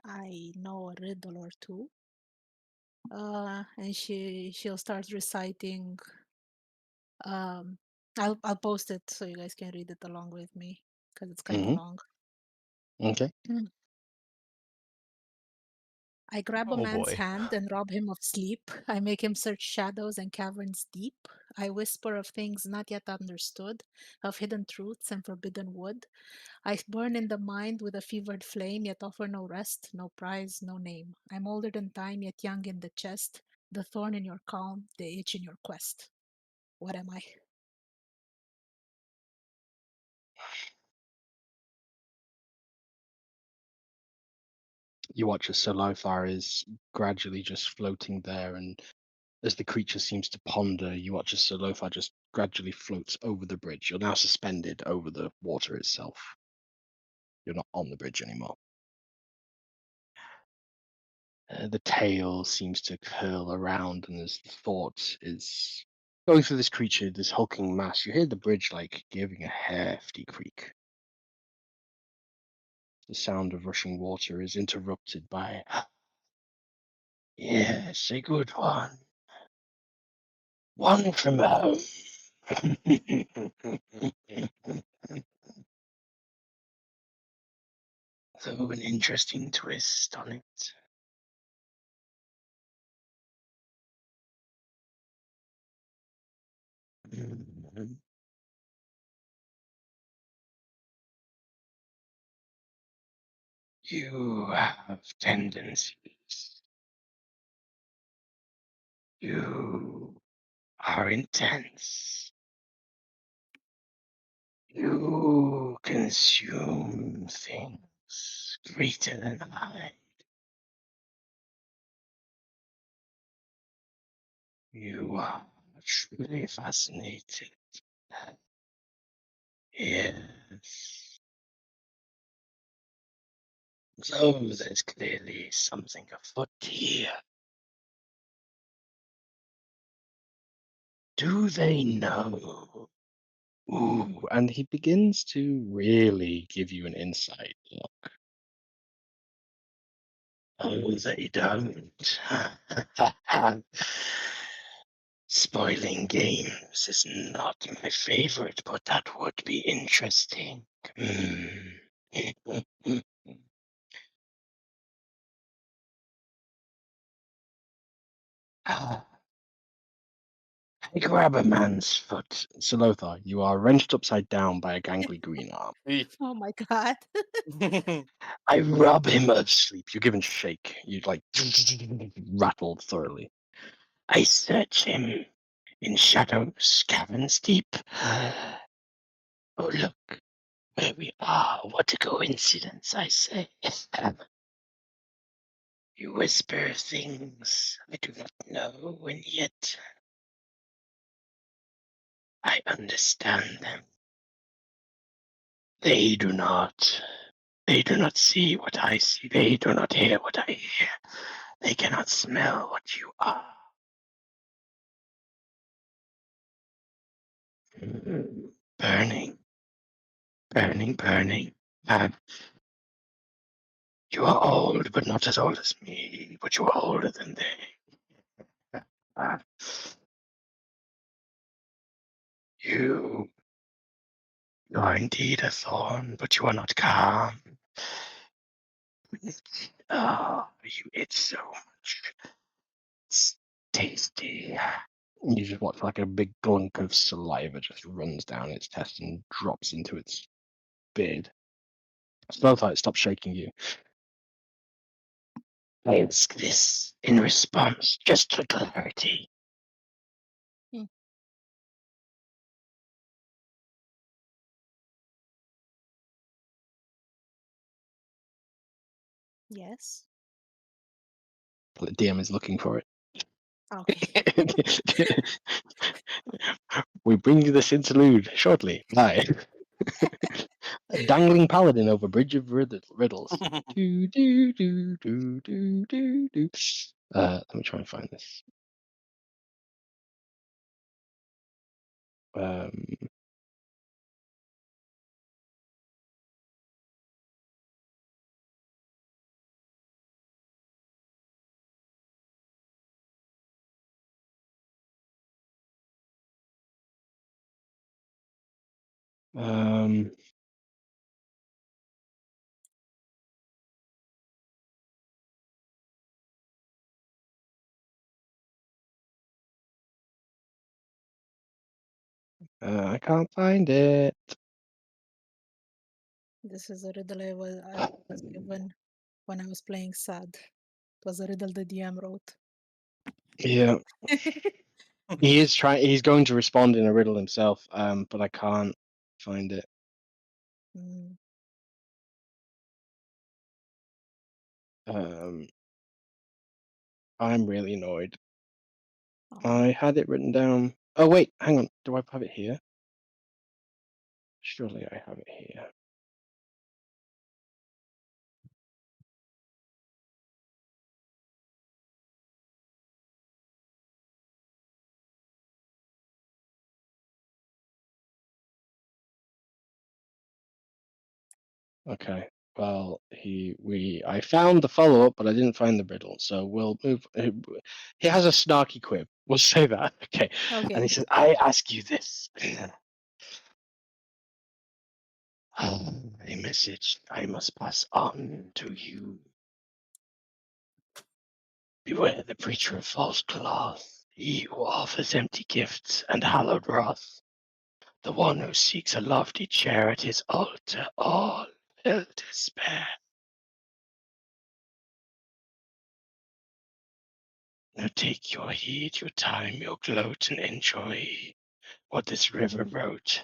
I know a riddle or two. And she'll start reciting. I'll post it so you guys can read it along with me because it's kind of long. Okay. I grab a Oh man's boy. hand and rob him of sleep. I make him search shadows and caverns deep. I whisper of things not yet understood, of hidden truths and forbidden wood. I burn in the mind with a fevered flame, yet offer no rest, no prize, no name. I'm older than time, yet young in the chest. The thorn in your calm, the itch in your quest. What am I? You watch as Solofar is gradually just floating there, and as the creature seems to ponder, you watch as Solofar just gradually floats over the bridge. You're now suspended over the water itself. You're not on the bridge anymore. The tail seems to curl around, and as the thought is going through this creature, this hulking mass, you hear the bridge like giving a hefty creak. The sound of rushing water is interrupted by, yes, a good one. One from home. Though an interesting twist on it. You have tendencies. You are intense. You consume things greater than I. You are truly fascinated. Yes. So there's clearly something afoot here. Do they know? Ooh, and he begins to really give you an insight look. Oh, they don't. Spoiling games is not my favorite, but that would be interesting. I grab a man's foot. Solothar, you are wrenched upside down by a gangly green arm. Oh my god. I rob him of sleep. You're given shake. You like rattled thoroughly. I search him. in shadows, caverns deep. Oh, look where we are. What a coincidence, I say. You whisper things I do not know, and yet I understand them. They do not. They do not see what I see. They do not hear what I hear. They cannot smell what you are. Burning, burning, burning. You are old, but not as old as me. But you are older than they. Ah. You are indeed a thorn, but you are not calm. Ah, you eat so much. It's tasty. You just watch like a big glunk of saliva just runs down its chest and drops into its beard. Snowflake, stop shaking you. I ask this in response, just for clarity. Yes. The DM is looking for Okay. it. We bring you this interlude shortly. Bye. A dangling paladin over bridge of riddles. Do, do, do, do, do, do, do. Let me try and find this. I can't find it. This is a riddle I was given when I was playing sad. It was a riddle the DM wrote. Yeah, he is trying. He's going to respond in a riddle himself. But I can't find it. Mm. I'm really annoyed. Oh. I had it written down. Oh wait, hang on. Do I have it here? Surely I have it here. Okay. Well, I found the follow-up, but I didn't find the riddle. So we'll move. He has a snarky quip. We'll say that. Okay. And he Okay. says, "I ask you this. A message I must pass on to you. Beware the preacher of false cloth, he who offers empty gifts and hallowed wrath, the one who seeks a lofty chair at his altar, all will despair. Now take your heed, your time, your gloat, and enjoy what this river wrote.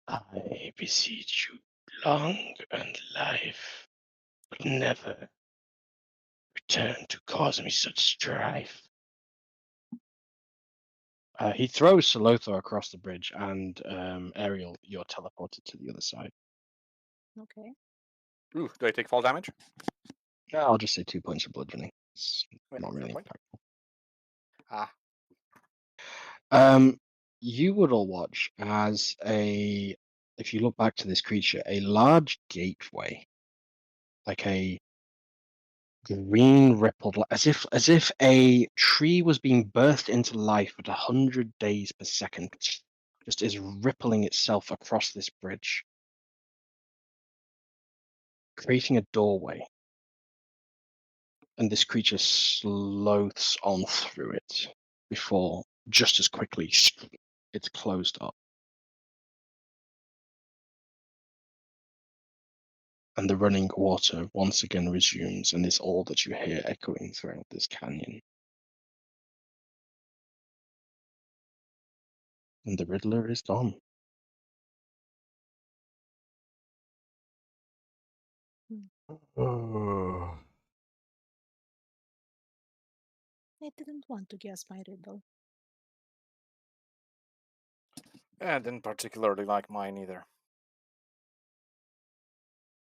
I beseech you, long and life, but never return to cause me such strife. He throws Salothar across the bridge, and Ariel, you're teleported to the other side. Okay. Ooh, do I take fall damage? Yeah, I'll just say 2 points of bludgeoning. It's Yeah, not fair really point. impactful. You would all watch as if you look back to this creature, a large gateway, like a green rippled, as if a tree was being birthed into life at 100 days per second, just is rippling itself across this bridge, creating a doorway. And this creature sloths on through it before, just as quickly, it's closed up. And the running water once again resumes and is all that you hear echoing throughout this canyon. And the Riddler is gone. I didn't want to guess my riddle. I didn't particularly like mine either.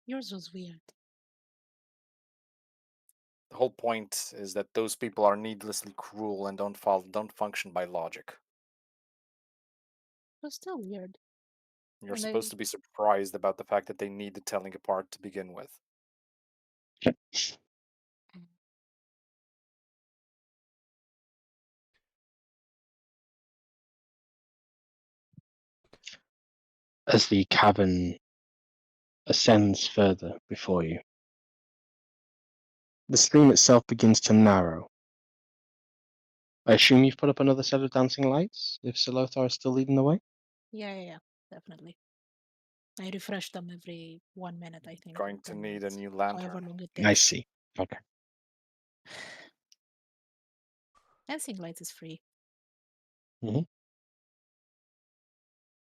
Yours was weird. The whole point is that those people are needlessly cruel and don't function by logic. It was still weird. You're And supposed to be surprised about the fact that they needed telling apart to begin with. As the cavern ascends further before you, the stream itself begins to narrow. I assume you've put up another set of dancing lights, if Sir Lothar is still leading the way? yeah, definitely. I refresh them every 1 minute, I think. Going to 10 need a minutes, new however lantern. long it I takes. see. Okay. Dancing lights is free.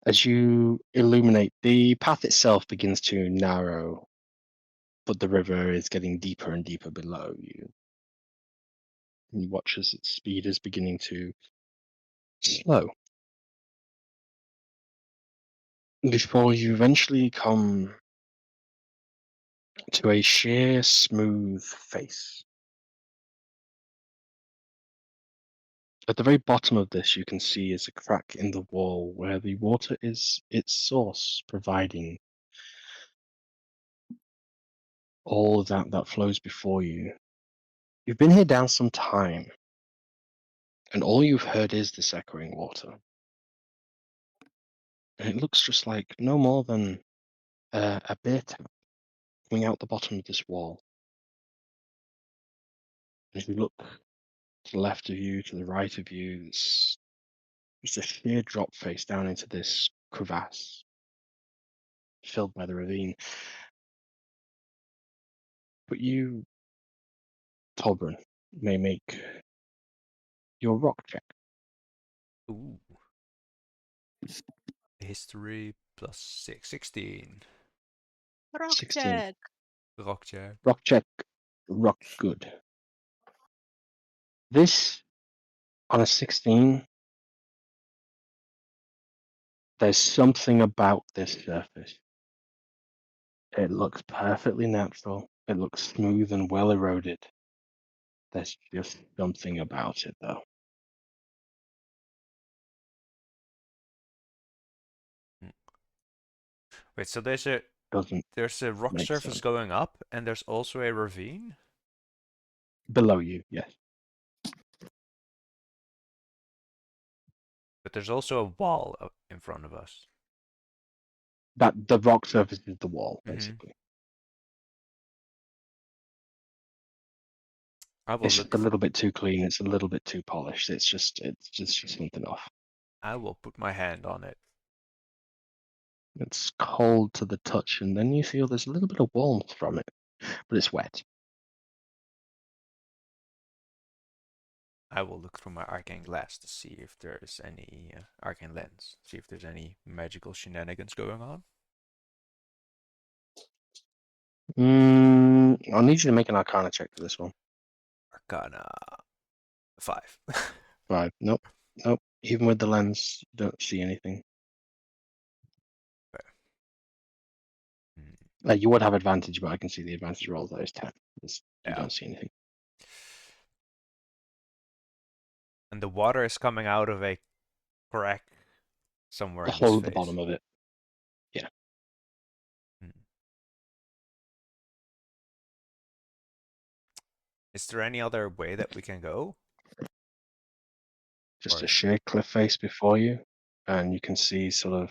As you illuminate, the path itself begins to narrow, but the river is getting deeper and deeper below you. And you watch as its speed is beginning to slow. Before you eventually come to a sheer, smooth face. At the very bottom of this, you can see is a crack in the wall where the water is its source, providing all of that flows before you. You've been here down some time, and all you've heard is this echoing water. And it looks just like no more than a beer tap coming out the bottom of this wall. And if you look to the left of you, to the right of you, it's just a sheer drop face down into this crevasse filled by the ravine. But you, Tolbrin, may make your rock check. Ooh. History plus 6. 16. Rock 16. check. Rock check. Rock check, rock good. This, on a 16, there's something about this surface. It looks perfectly natural. It looks smooth and well eroded. There's just something about it, though. Wait, so there's a Doesn't rock make surface sense. going up, and there's also a ravine? Below you, yes. But there's also a wall in front of us. That the rock surface is the wall, Mhm. basically. I will It's look just a for, little bit too clean. It's a little bit too polished. It's just something off. I will put my hand on it. It's cold to the touch, and then you feel there's a little bit of warmth from it, but it's wet. I will look through my arcane glass to see if there's any arcane lens. See if there's any magical shenanigans going on. I'll need you to make an Arcana check for this one. Arcana 5. 5. Nope. Even with the lens, you don't see anything. You would have advantage, but I can see the advantage roll that is 10. You Yeah. don't see anything. And the water is coming out of a crack somewhere The in this hole at the face. bottom of it. Yeah. Is there any other way that we can go? Just Or a sheer cliff face before you, and you can see sort of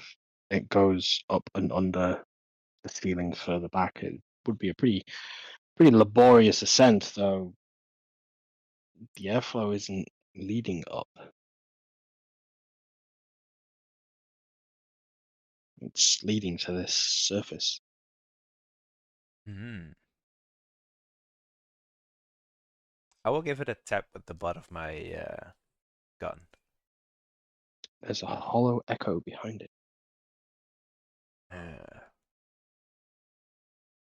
it goes up and under the ceiling further back. It would be a pretty laborious ascent, though the airflow isn't leading up. It's leading to this surface. Hmm. I will give it a tap with the butt of my gun. There's a hollow echo behind it.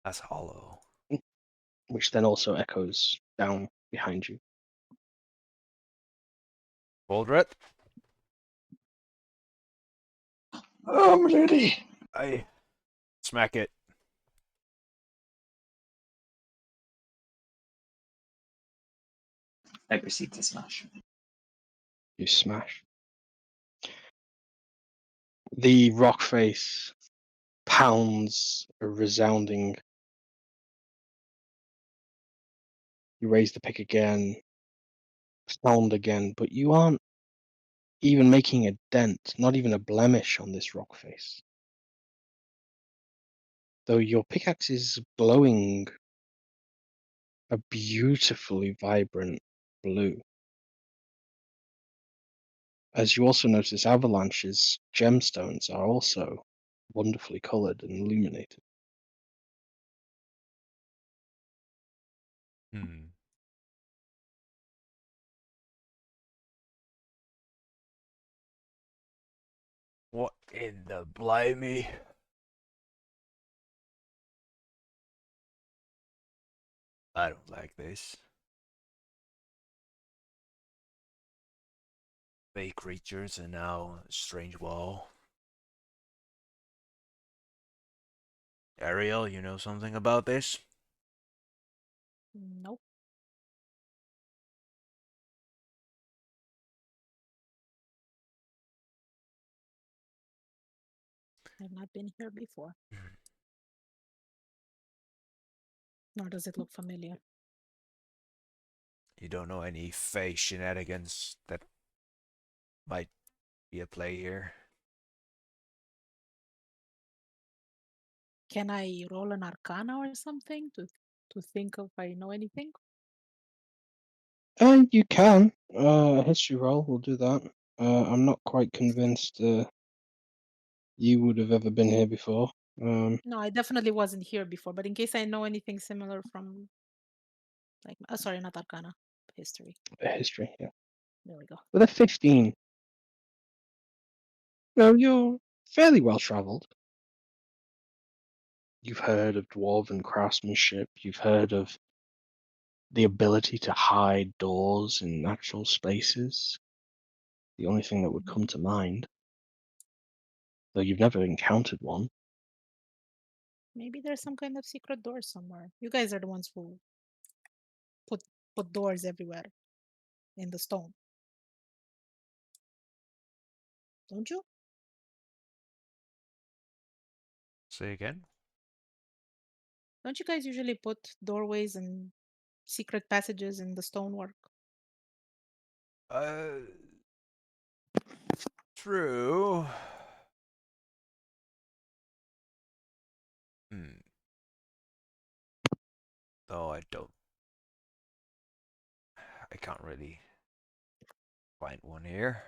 That's hollow. Which then also echoes down behind you. Baldred? I'm ready. I smack it. I proceed to smash. You smash. The rock face pounds a resounding. You raise the pick again, pound again, but you aren't even making a dent, not even a blemish on this rock face. Though your pickaxe is glowing a beautifully vibrant blue. As you also notice, Avalanche's gemstones are also wonderfully coloured and illuminated. Hmm. What in the blimey? I don't like this. Fake creatures and now a strange wall. Ariel, you know something about this? Nope. I've not been here before. Nor does it look familiar. You don't know any fake shenanigans that might be at play here? Can I roll an arcana or something to think if I know anything? And you can. A history roll will do that. I'm not quite convinced you would have ever been here before. No, I definitely wasn't here before, but in case I know anything similar from like sorry, not arcana, history. A history, yeah. There we go. With a 15. No, you're fairly well travelled. You've heard of dwarven craftsmanship. You've heard of the ability to hide doors in natural spaces. The only thing that would come to mind, though you've never encountered one. Maybe there's some kind of secret door somewhere. You guys are the ones who put doors everywhere in the stone. Don't you? Say again? Don't you guys usually put doorways and secret passages in the stonework? True. Though I can't really find one here.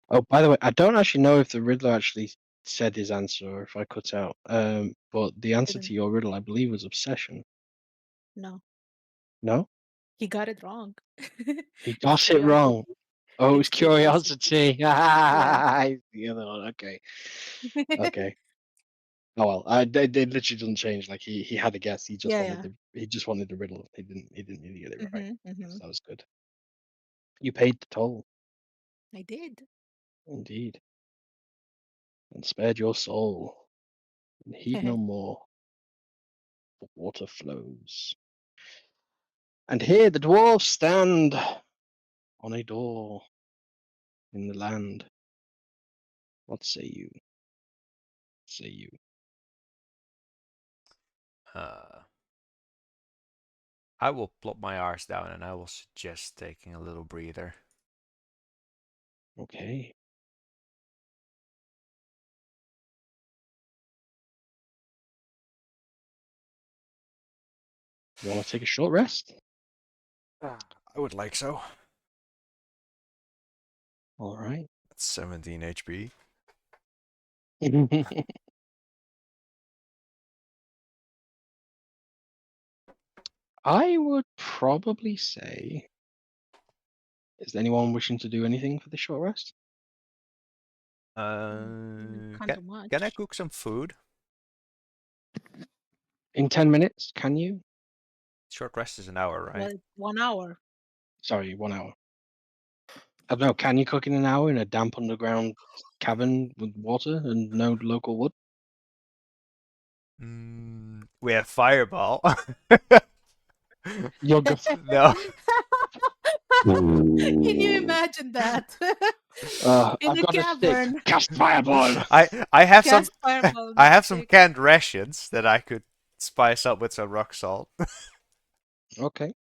Oh, by the way, I don't actually know if the Riddler actually said his answer or if I cut out. But the answer to Didn't. your riddle, I believe, was obsession. No, No? he got it wrong. He It's got it wrong. curiosity. Oh, it was It's curiosity. curiosity. Yeah. The other one. Okay. Okay. Oh well, it literally doesn't change. Like he had a guess. He just Yeah, wanted yeah. he just wanted the riddle. He didn't really get it right. Mm-hmm. So that was good. You paid the toll, I did. indeed, and spared your soul. And heed no more. The water flows. And here the dwarves stand on a door in the land. What say you? Say you. I will plop my arse down and I will suggest taking a little breather. Okay. You want to take a short rest? I would like so. All right. That's 17 HP. I would probably say Is anyone wishing to do anything for the short rest? Can't do much. Can I cook some food? In 10 minutes, can you? Short rest is an hour, right? Well, 1 hour. Sorry, 1 hour. I don't know, can you cook in an hour in a damp underground cavern with water and no local wood? We have fireball. You're good. No. Can you imagine that? In I've a got a stick. cavern. Cast fireball. I have some Cast fireball I on have some stick. canned rations that I could spice up with some rock salt. Okay.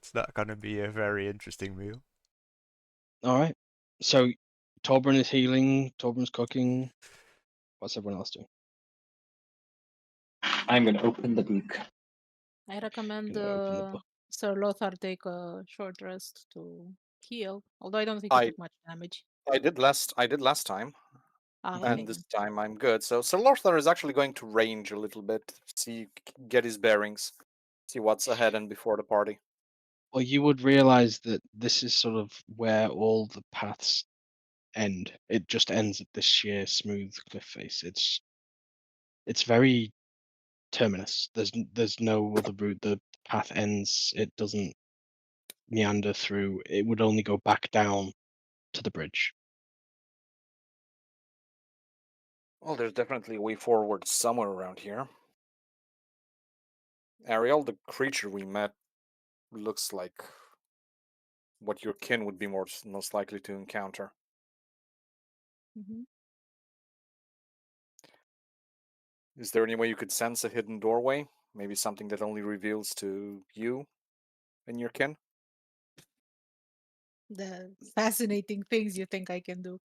It's not gonna be a very interesting meal. All right. So Torbran is healing. Torbran's cooking. What's everyone else doing? I'm going to open the book. I recommend Gonna open the book. Sir Lothar take a short rest to heal. Although I don't think he I took much damage. I did last time, Okay. and this time I'm good. So Sir Lothar is actually going to range a little bit, get his bearings, see what's ahead and before the party. Well, you would realize that this is sort of where all the paths end. It just ends at this sheer smooth cliff face. It's very terminus. There's no other route. The path ends. It doesn't meander through. It would only go back down to the bridge. Well, there's definitely a way forward somewhere around here. Ariel, the creature we met, looks like what your kin would be most likely to encounter. Mhm. Is there any way you could sense a hidden doorway? Maybe something that only reveals to you and your kin? The fascinating things you think I can do.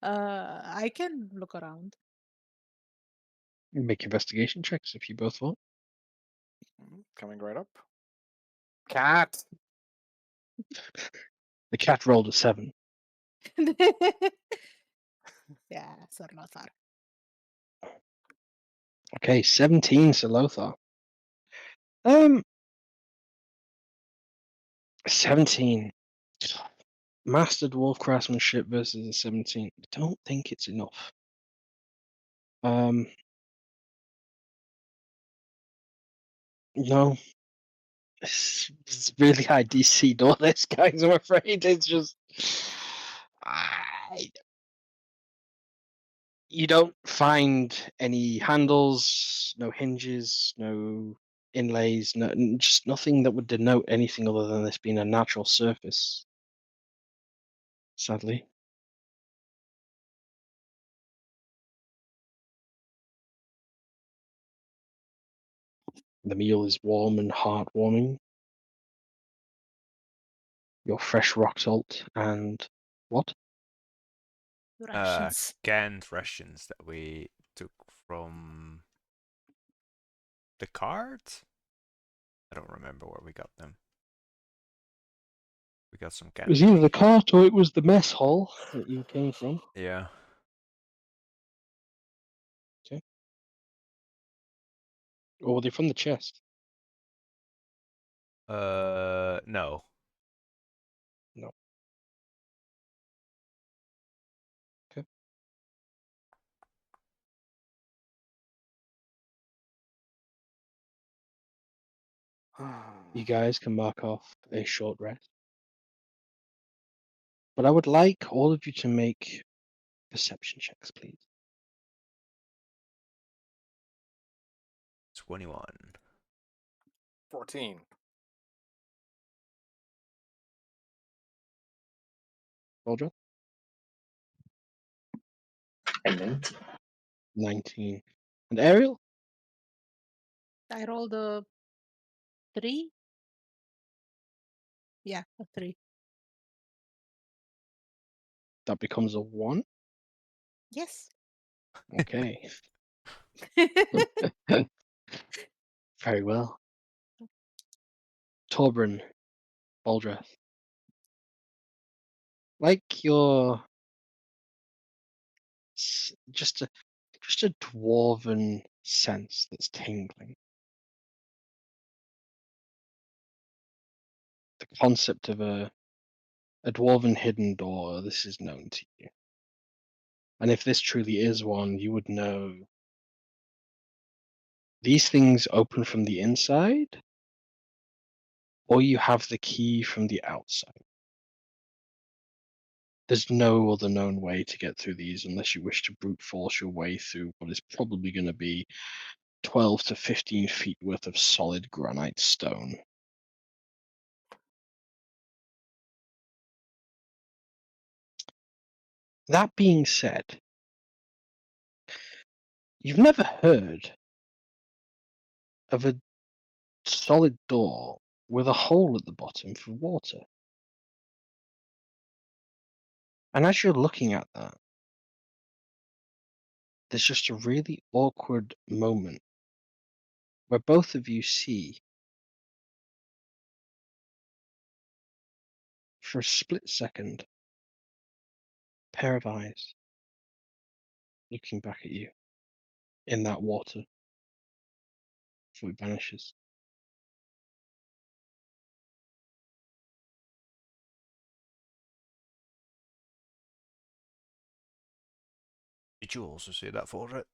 I can look around. Make investigation checks if you both want. Coming right up. Cat! The cat rolled a 7. Yeah, Sir Lothar. Okay, 17, Sir Lothar. 17. Master Dwarf Craftsmanship versus a 17. I don't think it's enough. No. It's really high DC door, this, guys, I'm afraid. It's just... You don't find any handles, no hinges, no inlays, just nothing that would denote anything other than this being a natural surface. Sadly. The meal is warm and heartwarming. Your fresh rock salt and what? Rations. Canned rations that we took from the cart? I don't remember where we got them. We got some It canned was either the meat. cart or it was the mess hall that you came from. Yeah. Okay. Or were they from the chest? No. No. Okay. You guys can mark off a short rest. But I would like all of you to make perception checks, please. 21. 14. Roger. And then 19. And Ariel? I rolled a 3. Yeah, a 3. That becomes a 1. Yes. Okay. Very well. Torbran, Baldreth. Like your just a dwarven sense that's tingling. the concept of a dwarven hidden door, this is known to you. And if this truly is one, you would know these things open from the inside, or you have the key from the outside. There's no other known way to get through these unless you wish to brute force your way through what is probably going to be 12 to 15 feet worth of solid granite stone. That being said, you've never heard of a solid door with a hole at the bottom for water. And as you're looking at that, there's just a really awkward moment where both of you see, for a split second, a pair of eyes looking back at you in that water before it vanishes. Did you also see that, Fordred?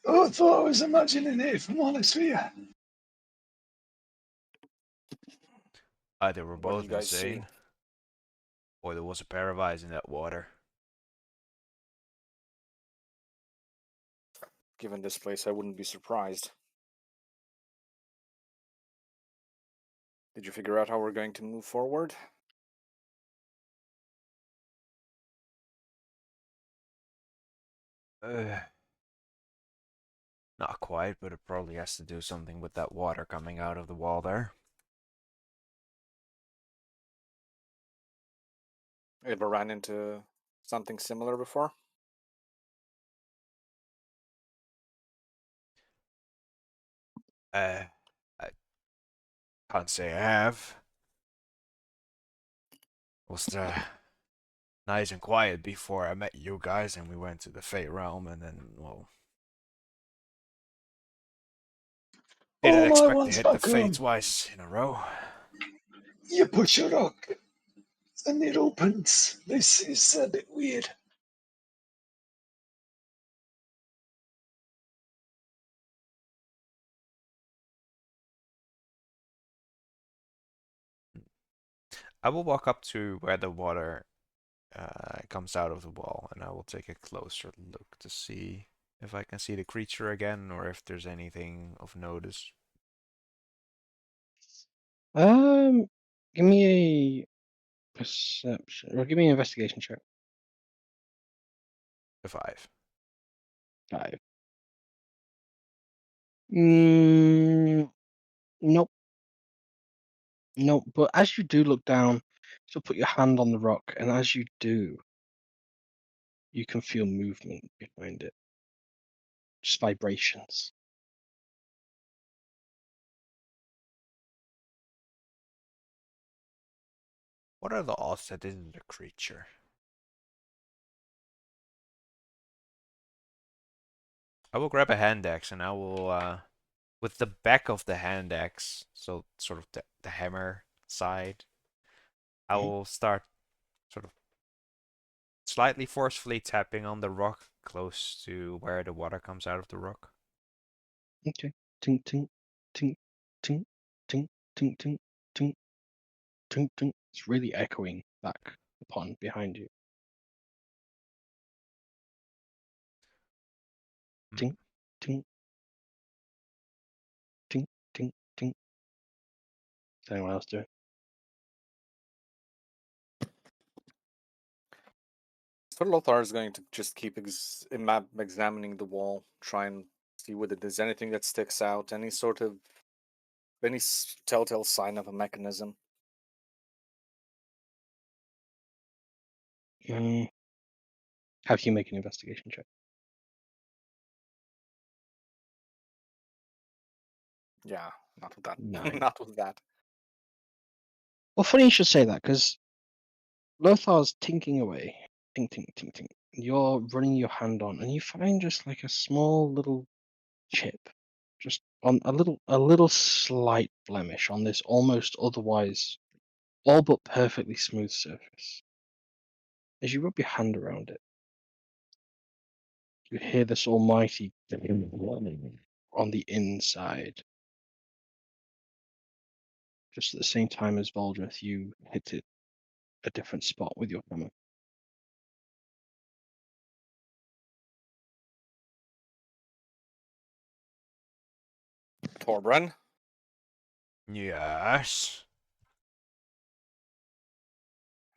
Oh, I thought I was imagining it, if I'm honest with you. Either we're What do both you guys see? insane, or there was a pair of eyes in that water. Given this place, I wouldn't be surprised. Did you figure out how we're going to move forward? Not quite, but it probably has to do something with that water coming out of the wall there. Ever ran into something similar before? I can't say I have. It was nice and quiet before I met you guys and we went to the Fey Realm and then, well... Didn't All I expect to want's hit the back Fey home. twice in a row. You push a rock, and it opens. This is a bit weird. I will walk up to where the water comes out of the wall and I will take a closer look to see if I can see the creature again or if there's anything of notice. Give me a perception, or give me an investigation check. A 5. 5. Nope. Nope. But as you do look down, so put your hand on the rock, and as you do, you can feel movement behind it. Just vibrations. What are the odds that this is a creature? I will grab a hand axe and I will, with the back of the hand axe, so sort of the hammer side, I will start sort of slightly forcefully tapping on the rock close to where the water comes out of the rock. Okay. Tink, tink, tink, tink, tink, tink, tink, tink, tink, tink. It's really echoing back upon behind you. Tink, tink, tink, tink, tink. Is anyone else doing? So Lothar is going to just keep examining the wall, try and see whether there's anything that sticks out, any telltale sign of a mechanism. Have you make an investigation check? Yeah, not with that. 9. Not with that. Well, funny you should say that, because Lothar's tinking away. Tink, tink, tink, tink. You're running your hand on, and you find just like a small little chip just on a little slight blemish on this almost otherwise all but perfectly smooth surface. As you rub your hand around it, you hear this almighty on the inside. Just at the same time as Voldreth, you hit it a different spot with your hammer. Torbren, Yes.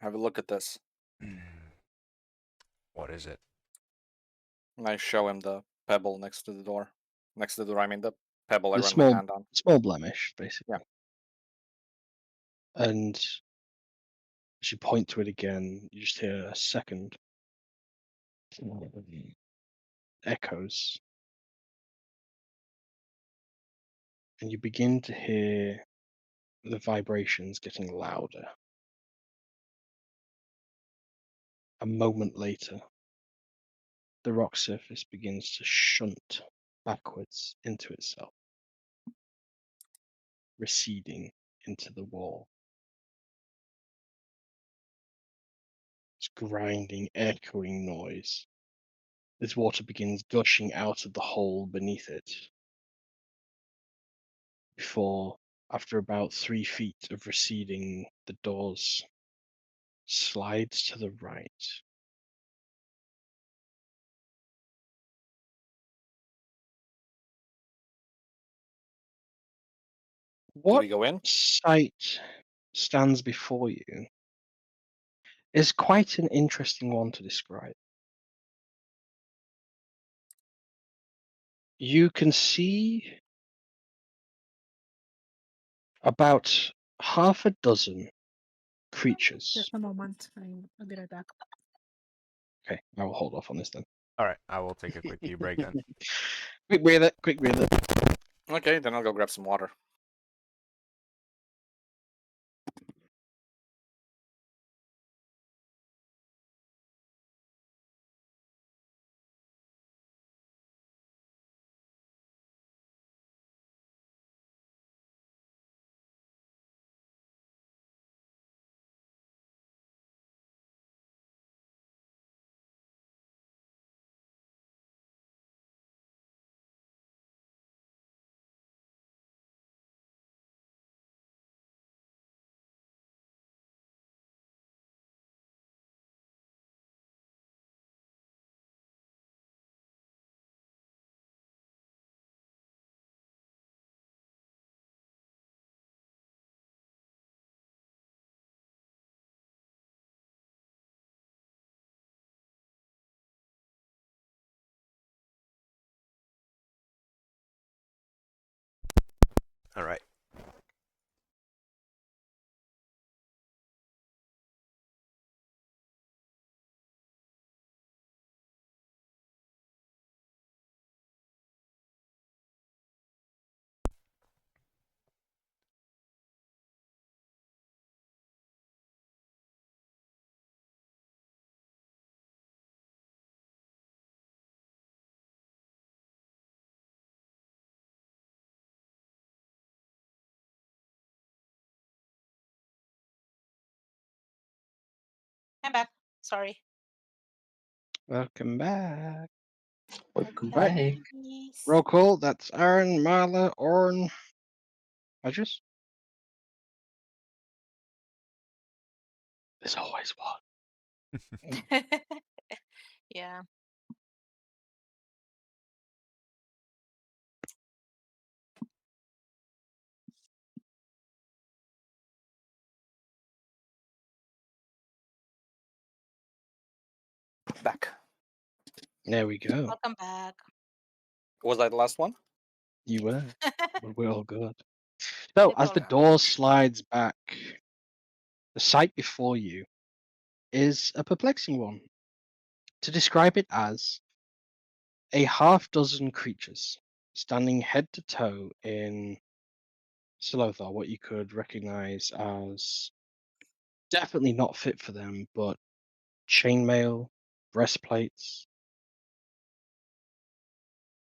have a look at this. What is it? And I show him the pebble next to the door. Next to the door, I mean the pebble I The run my hand on. small blemish, basically. Yeah. And as you point to it again, you just hear a second echoes. And you begin to hear the vibrations getting louder. A moment later, the rock surface begins to shunt backwards into itself, receding into the wall. This grinding, echoing noise. This water begins gushing out of the hole beneath it. Before, after about 3 feet of receding, the doors slides to the right. Do What we go in? sight stands before you is quite an interesting one to describe. You can see about half a dozen creatures. Just a moment. I'll be right back. Okay, I will hold off on this then. All right, I will take a quick pee break then. Quick breather, quick breather. Okay, then I'll go grab some water. All right. I'm back. Sorry. Welcome back. Welcome Right. back. Roll call. That's Aaron, Marla, Orn, Idris. There's always one. Yeah. Back. There we go. Welcome back. Was I the last one? You were. But we're all good. So, It's as all the right. door slides back, the sight before you is a perplexing one. To describe it as a half dozen creatures standing head to toe in Silothar, what you could recognize as definitely not fit for them, but chainmail, breastplates,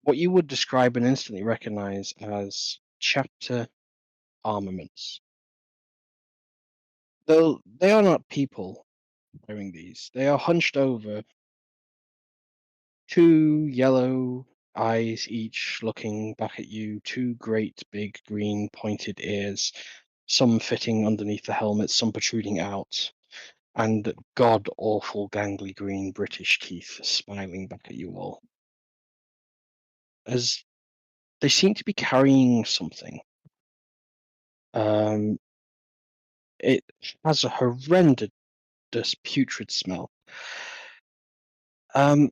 what you would describe and instantly recognize as chapter armaments. Though they are not people wearing these, they are hunched over, two yellow eyes each looking back at you, two great big green pointed ears, some fitting underneath the helmet, some protruding out, and god awful gangly green British teeth smiling back at you all. As they seem to be carrying something. It has a horrendous putrid smell. And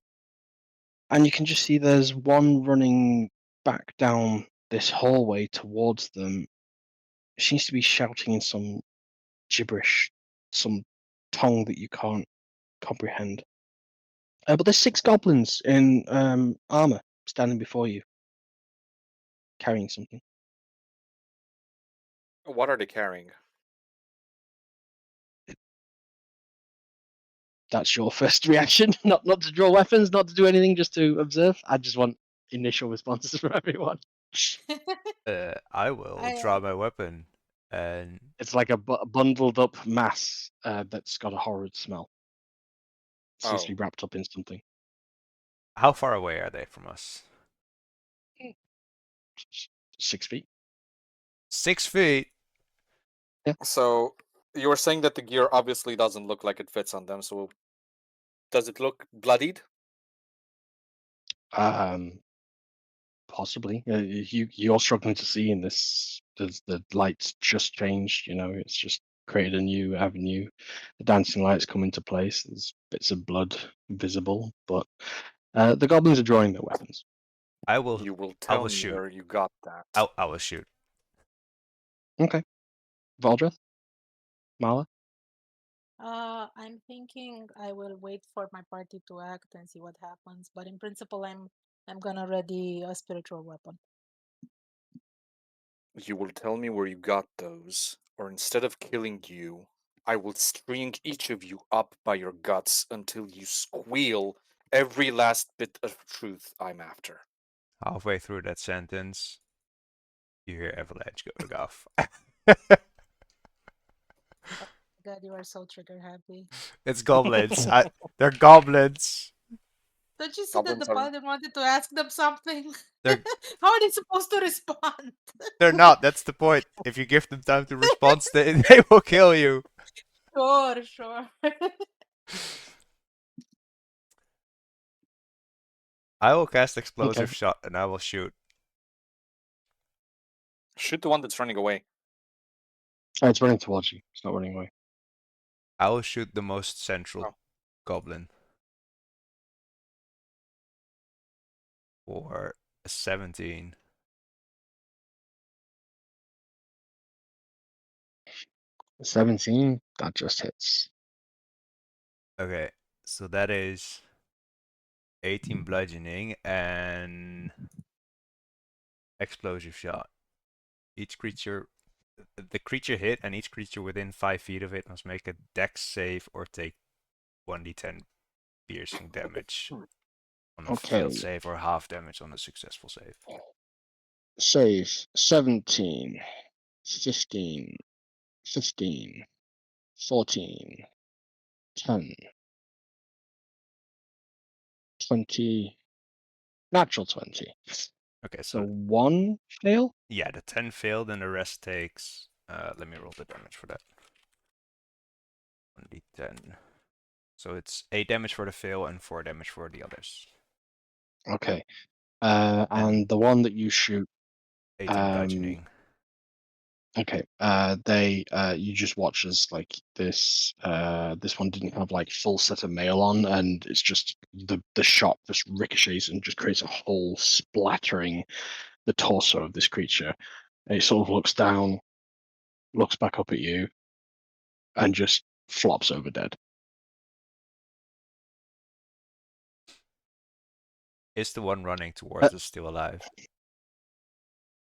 you can just see there's one running back down this hallway towards them. It seems to be shouting in some gibberish, some tongue that you can't comprehend. But there's 6 goblins in armor standing before you, carrying something. What are they carrying? That's your first reaction, not to draw weapons, not to do anything, just to observe. I just want initial responses from everyone. I will I, draw my weapon and It's like a bundled up mass that's got a horrid smell. Seems to be wrapped up in something. how far away are they from us? 6 feet. 6 feet. So you were saying that the gear obviously doesn't look like it fits on them. So does it look bloodied? Possibly. You're struggling to see in this. The lights just changed. You know, it's just created a new avenue. The dancing lights come into place. There's bits of blood visible, but the goblins are drawing their weapons. I will. You will I tell will me shoot. where you got that. I will shoot. Okay. Valdreth? Mala? I'm thinking I will wait for my party to act and see what happens. But in principle, I'm gonna ready a spiritual weapon. You will tell me where you got those, or instead of killing you, I will string each of you up by your guts until you squeal every last bit of truth I'm after. Halfway through that sentence, you hear Avalanche going off. God, you are so trigger happy. It's goblins. They're goblins. Don't you see that the Goblins are paladin wanted to ask them something? They're How are they supposed to respond? they're not. That's the point. If you give them time to respond, they will kill you. Sure. I will cast explosive Okay. shot and I will shoot. shoot the one that's running away. Oh, it's running towards you. It's not running away. I will shoot the most central Oh. goblin for a 17. 17. That just hits. Okay, so that is 18 bludgeoning and explosive shot. Each creature, the creature hit, and each creature within 5 feet of it must make a dex save or take 1d10 piercing damage on a failed Okay. save or half damage on a successful save. Save 17, 15, 15, 14, 10, 20, natural 20. Okay, So so 1 fail? yeah, the 10 failed and the rest takes. Let me roll the damage for that. 1d10. So it's 8 damage for the fail and 4 damage for the others. Okay. And And the one that you shoot, 18 bludgeoning. okay, you just watch as like this one didn't have like full set of mail on, and it's just the shot just ricochets and just creates a hole splattering the torso of this creature. And it sort of looks down, looks back up at you, and just flops over dead. Is the one running towards us still alive?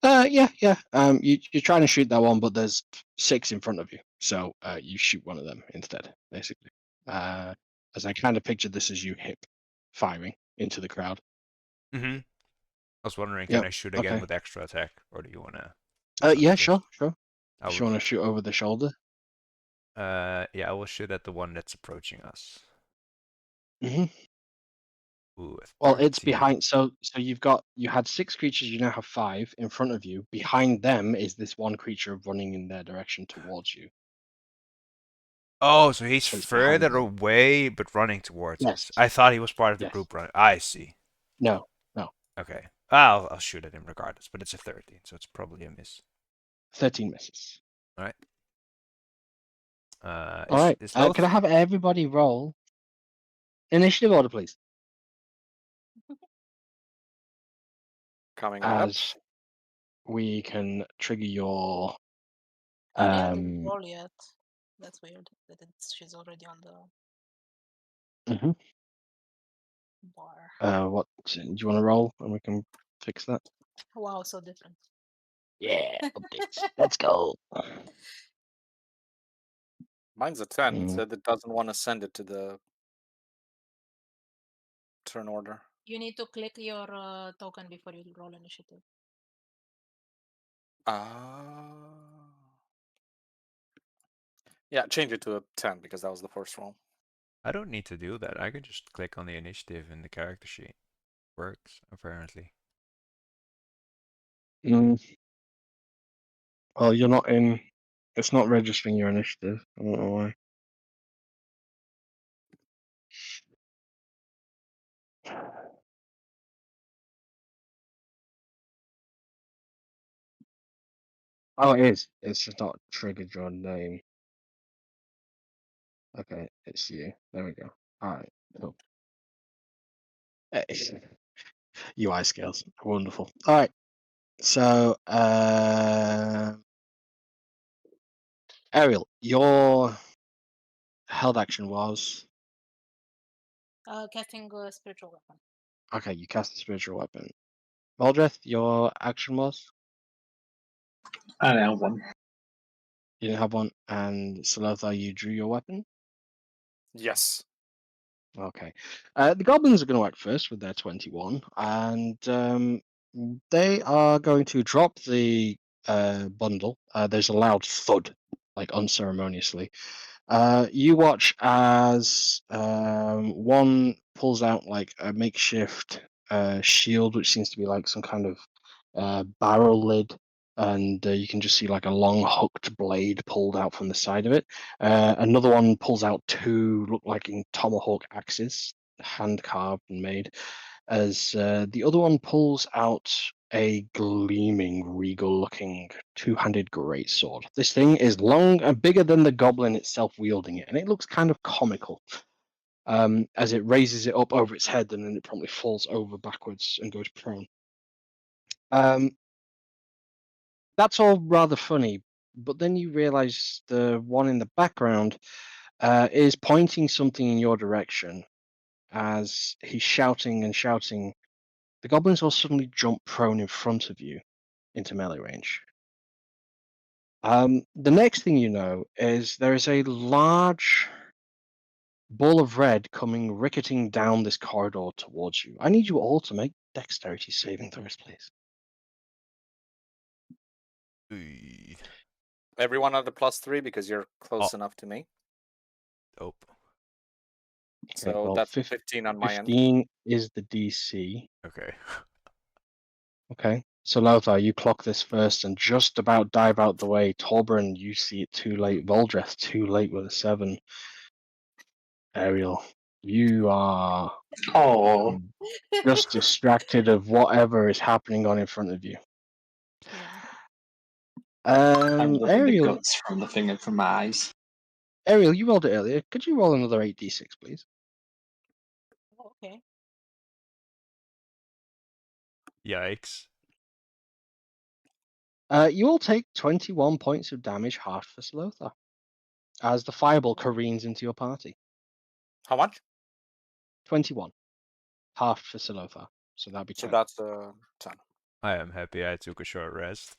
Yeah. You're trying to shoot that one, but there's 6 in front of you, so you shoot one of them instead, basically. As I kind of pictured this as you hip firing into the crowd. Mm-hmm. was wondering, can Yep. I shoot again Okay. with extra attack, or do you wanna? Yeah, just- sure. I If you will. want to shoot over the shoulder. Yeah, I will shoot at the one that's approaching us. Hmm. Ooh, a Well, it's 13. behind. So you had 6 creatures. You now have 5 in front of you. Behind them is this one creature running in their direction towards you. Oh, so he's So it's behind further them. away, but running towards us. Yes. I thought he was part of the Yes. group run. I see. No. Okay. I'll shoot at him regardless, but it's a 13, so it's probably a miss. 13 misses. All All right. Is Can I Loth? have everybody roll initiative order, please? Coming right up. As we can trigger your Aria didn't roll yet. That's weird. She's already on the mhm. bar. What do you want to roll, and we can fix that? Wow, so different. Yeah, updates. Let's go. Mine's a 10. It Mm. said it doesn't want to send it to the turn order. You need to click your token before you roll initiative. Yeah, change it to a 10 because that was the first roll. I don't need to do that. I can just click on the initiative in the character sheet. Works, apparently. Mm. Well, you're not in. It's not registering your initiative. I don't know why. Oh, it is. It's just not triggered your name. Okay, it's you. There we go. All right, cool. UI skills, wonderful. All right, so Ariel, your held action was Casting a spiritual weapon. okay. You cast the spiritual weapon. Valdreth, your action was I don't know, one. you didn't have one, and Salothar, you drew your weapon. Yes. Okay. The goblins are going to act first with their 21, and they are going to drop the bundle. There's a loud thud, like unceremoniously. You watch as one pulls out like a makeshift shield, which seems to be like some kind of barrel lid, and you can just see like a long hooked blade pulled out from the side of it. Another one pulls out 2 look like tomahawk axes, hand carved and made. As the other one pulls out a gleaming, regal-looking 2-handed greatsword. This thing is long and bigger than the goblin itself wielding it, and it looks kind of comical. As it raises it up over its head, and then it promptly falls over backwards and goes prone. That's all rather funny, but then you realize the one in the background is pointing something in your direction. As he's shouting and shouting, the goblins will suddenly jump prone in front of you into melee range. The next thing you know is there is a large ball of red coming ricketing down this corridor towards you. I need you all to make dexterity saving throws, please. Ooh. Everyone at the +3 because you're close Oh. enough to me. Dope. Okay, So well, that's 15 on my end. 15 is the DC. Okay. Okay, so Lothar, you clock this first and just about dive out the way. Torbrun, you see it too late. Voldreth, too late with a 7. Ariel, you are Oh, just distracted of whatever is happening on in front of you. Yeah. I'm loving the Ariel, guts from the thing from my eyes. Ariel, you rolled it earlier. Could you roll another 8d6, please? Oh, okay. Yikes. You will take 21 points of damage, half for Slothar, as the fireball careens into your party. How much? 21, half for Slothar, so that'd be So 10. that's 10. I am happy I took a short rest.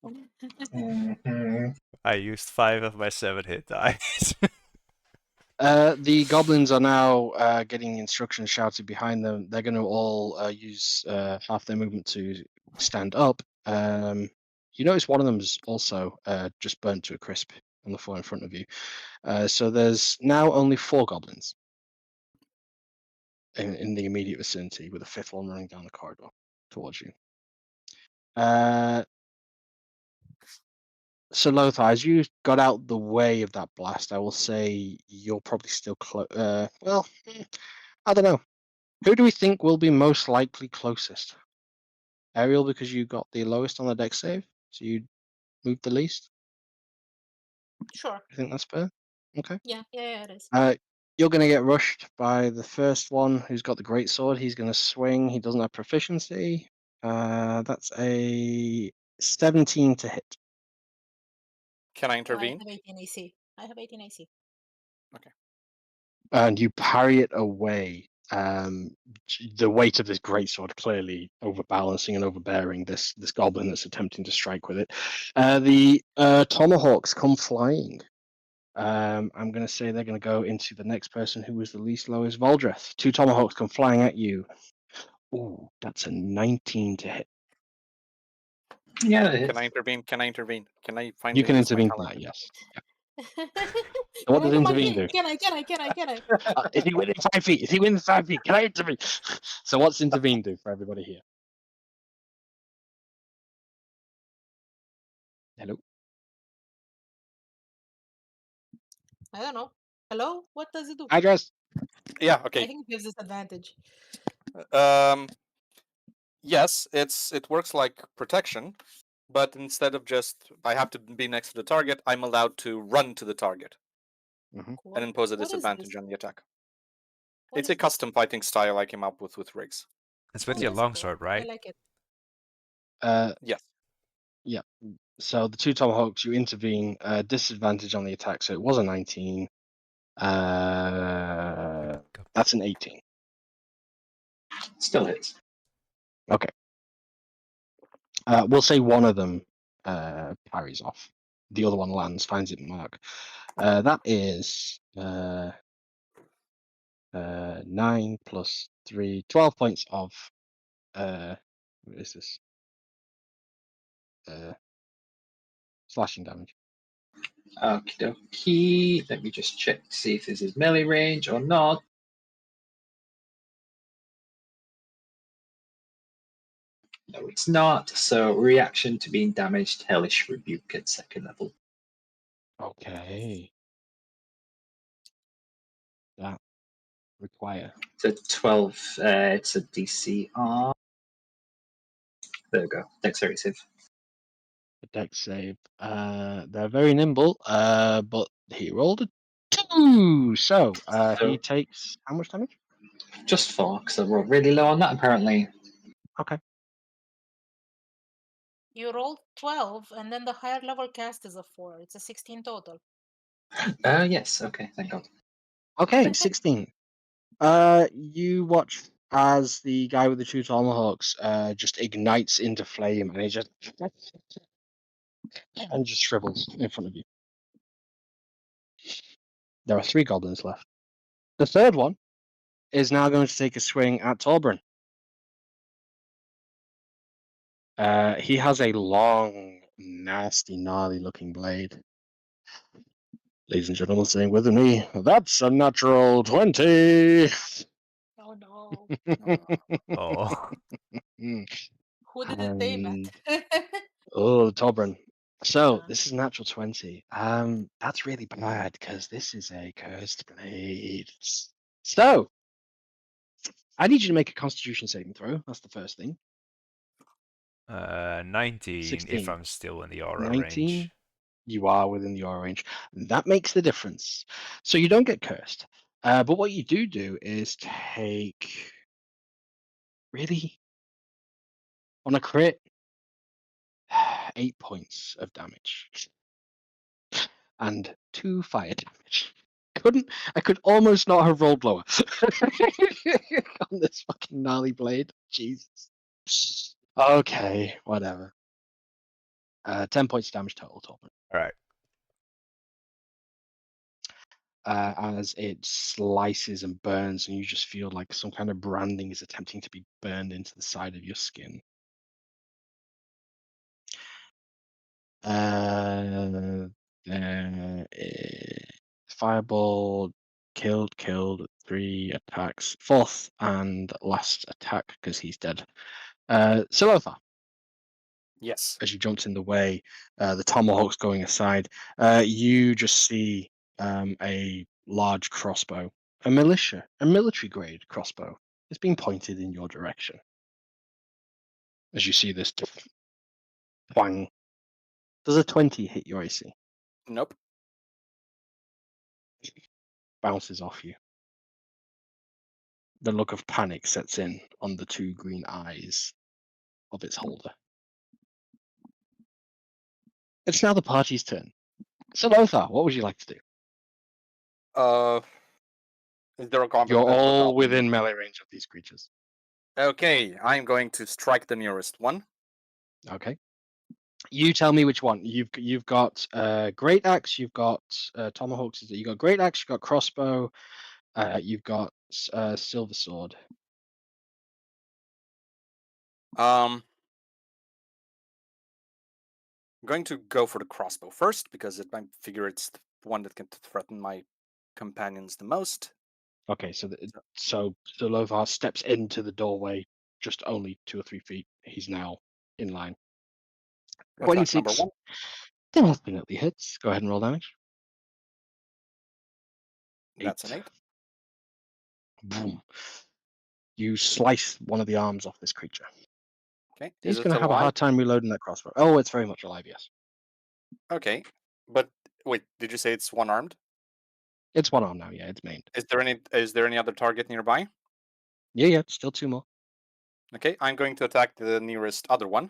Mhm. I used 5 of my 7 hit dice. The goblins are now getting instructions shouted behind them. They're going to all use half their movement to stand up. You notice one of them's also just burnt to a crisp on the floor in front of you. So there's now only 4 goblins in the immediate vicinity, with a 5th one running down the corridor towards you. So Lothar, as you got out the way of that blast, I will say you're probably still close. Well, I don't know. Who do we think will be most likely closest? Ariel, because you got the lowest on the deck save, so you moved the least. Sure. I think that's fair. Okay. Yeah, it is. You're going to get rushed by the first one who's got the great sword. He's going to swing. He doesn't have proficiency. That's a 17 to hit. Can I I intervene? have 18 AC. I have 18 AC. And you parry it away. The weight of this greatsword clearly overbalancing and overbearing this goblin that's attempting to strike with it. The tomahawks come flying. I'm going to say they're going to go into the next person who was the least lowest, Voldreth. 2 tomahawks come flying at you. Ooh, that's a 19 to hit. Yeah, it Can I is. intervene? Can I intervene? Can I finally You can use my intervene talent? tonight, yes. Yeah. Can So what I does do my intervene thing? do? Can I? Is he within 5 feet? Is he within 5 feet? Can I intervene? So what's intervene do for everybody here? Hello? I don't know. Hello? What does it do? Address? Yeah. I Okay. think it gives disadvantage. Yes, it works like protection, but instead of just I have to be next to the target, I'm allowed to run to the target and impose a What is this? disadvantage on the attack. What It's is a custom fighting style I came up with Riggs. It's with Oh, your that's cool. longsword, I right? like it. Yes. Yeah. So the 2 tomahawks, you intervene, disadvantage on the attack, so it was a 19. That's an 18. Still hits. Okay. We'll say one of them parries off. The other one lands, finds it mark. That is 9 plus 3, 12 points of what is this? Slashing damage. Okie dokie. Let me just check to see if this is melee range or not. No, it's not. So reaction to being damaged, hellish rebuke at 2nd level. Okay. That require So 12. It's a DC on. There we go. Dexterity save. a dex save. They're very nimble, but he rolled a 2. So he So takes how much damage? just 4, because I rolled really low on that apparently. Okay. You rolled 12, and then the higher level cast is a 4. It's a 16 total. Yes. Okay. Thank God. Okay, 16. You watch as the guy with the 2 tomahawks just ignites into flame, and he just shrivels in front of you. There are 3 goblins left. The third one is now going to take a swing at Torbran. He has a long, nasty, gnarly-looking blade. Ladies and gentlemen, staying with me, that's a natural 20. Oh no. Oh. Who did it aim And at? oh, Tobran. So Yeah. this is natural 20. That's really bad because this is a cursed blade. So I need you to make a Constitution saving throw. That's the first thing. 19 if 16. I'm still in the aura 19. range. You are within the aura range. That makes the difference. So you don't get cursed. But what you do is take really on a crit 8 points of damage and 2 fire damage. I could almost not have rolled lower on this fucking gnarly blade. Jesus. Okay, whatever. 10 points damage total, Torben. All right. as it slices and burns, and you just feel like some kind of branding is attempting to be burned into the side of your skin. Fireball, killed, 3 attacks. Fourth and last attack because he's dead. Silotha, Yes. as you jumped in the way, the tomahawk's going aside. You just see a large crossbow, a military grade crossbow. It's being pointed in your direction. As you see this twang. Does a 20 hit your AC? Nope. Bounces off you. The look of panic sets in on the 2 green eyes of its holder. It's now the party's turn. So Lothar, what would you like to do? Is there a goblin? You're all within melee range of these creatures. Okay, I'm going to strike the nearest one. Okay. You tell me which one. You've got great axe. You've got tomahawks. You got great axe. You've got crossbow. You've got silver sword. I'm going to go for the crossbow first because I figure it's the one that can threaten my companions the most. Okay, so Lothar steps into the doorway, just only 2 or 3 feet. He's now in line. Attack number 26 1. definitely hits. Go ahead and roll damage. That's an 8. Boom. You slice one of the arms off this creature. Okay, He's is going it to have a alive? hard time reloading that crossbow. Oh, it's very much alive, yes. Okay, but wait, did you say it's one-armed? It's one arm now, yeah, it's maimed. Is there any other target nearby? Yeah, still 2 more. Okay, I'm going to attack the nearest other one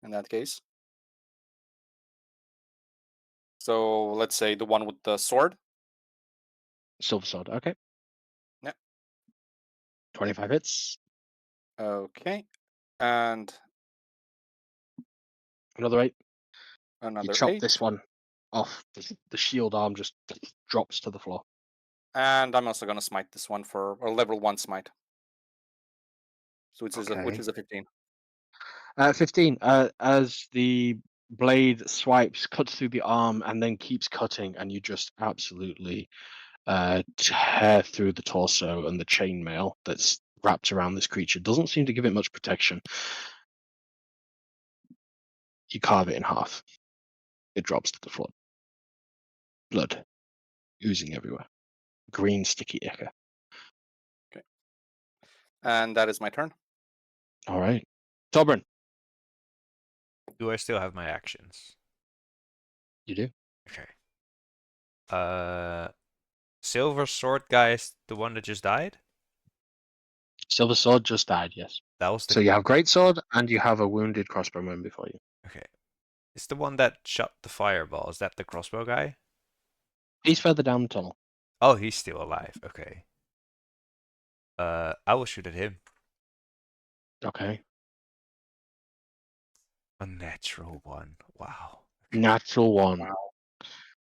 in that case. So let's say the one with the sword. Silver sword, okay. Yeah. 25 hits. Okay, and Another 8. You another chop 8. this one off. The shield arm just drops to the floor. And I'm also going to smite this one for a level 1 smite. So which is a 15. 15. As the blade swipes, cuts through the arm, and then keeps cutting, and you just absolutely tear through the torso and the chainmail that's wrapped around this creature. Doesn't seem to give it much protection. You carve it in half. It drops to the floor. Blood oozing everywhere. Green sticky ichor. Okay. And that is my turn. All right. Tobrin, Do I still have my actions? you do. Okay. Silver sword guy is the one that just died? Silver sword just died, yes. That was the So you have great sword and you have a wounded crossbowman before you. okay. It's the one that shot the fireball. Is that the crossbow guy? He's further down the tunnel. Oh, he's still alive. Okay. I will shoot at him. Okay. A natural one. Wow. Natural 1. Wow.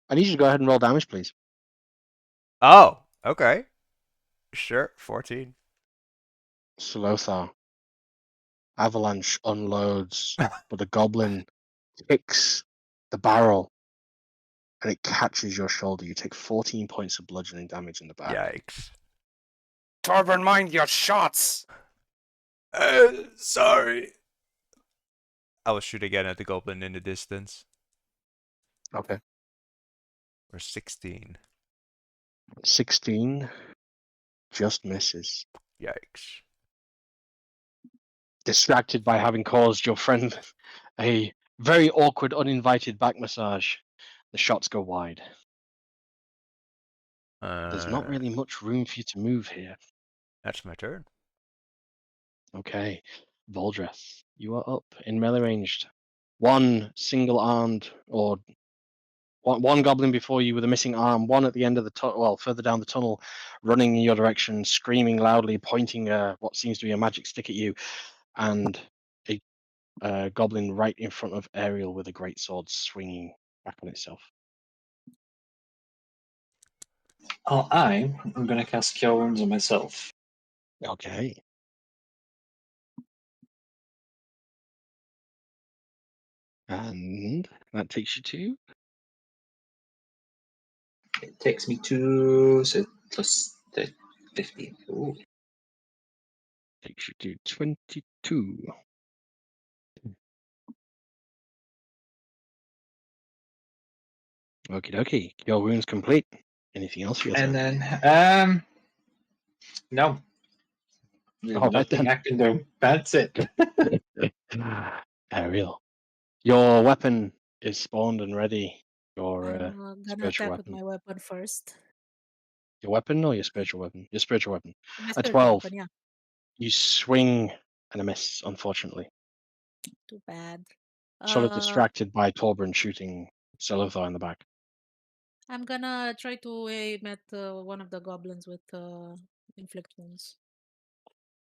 I need you to go ahead and roll damage, please. Oh, okay. Sure. 14. Slothar. Avalanche unloads, but the goblin kicks the barrel and it catches your shoulder. You take 14 points of bludgeoning damage in the back. Yikes. Torben, mind your shots! Sorry. I will shoot again at the goblin in the distance. Okay. Or 16. 16 just misses. Yikes. Distracted by having caused your friend a very awkward, uninvited back massage, the shots go wide. There's not really much room for you to move here. That's my turn. Okay. Voldreth, you are up in melee ranged. One single-armed, or one goblin before you with a missing arm, one at the end of the tunnel, further down the tunnel, running in your direction, screaming loudly, pointing what seems to be a magic stick at you, and a goblin right in front of Ariel with a great sword swinging back on itself. I'm going to cast Cure Wounds on myself. Okay. And that takes you to? It takes me to plus the 15. Ooh. Takes you to 22. Okie dokie. Your wound's complete. Anything else for your And turn? then, no. There's All right nothing then. I can do. That's it. Ariel. Your weapon is spawned and ready. Your I'm gonna spiritual attack with weapon. my weapon first. Your weapon or your spiritual weapon? Your spiritual weapon. My A spiritual 12. weapon, yeah. You swing and a miss, unfortunately. Too bad. Sort of Uh, distracted by Torbran shooting Solothar in the back. I'm gonna try to aim at one of the goblins with inflict wounds.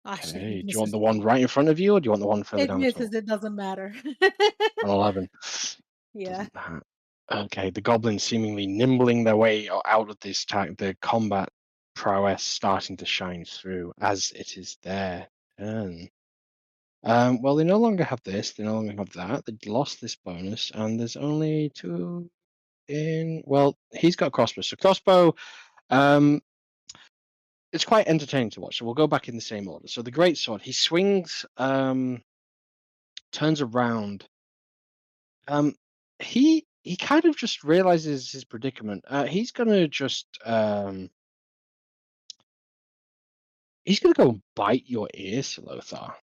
Actually, Okay. it Do you want misses. the one right in front of you or do you want the one further It down the tunnel? misses. It doesn't matter. An 11. Yeah. Doesn't matter. Okay, the goblins seemingly nimbling their way out of this the combat prowess starting to shine through as it is their turn. Well, they no longer have this, they no longer have that. They lost this bonus, and there's only two in. Well, he's got crossbow. So crossbow, it's quite entertaining to watch. So we'll go back in the same order. So the great sword, he swings, turns around. He kind of just realizes his predicament. He's gonna just he's gonna go bite your ear, Lothar.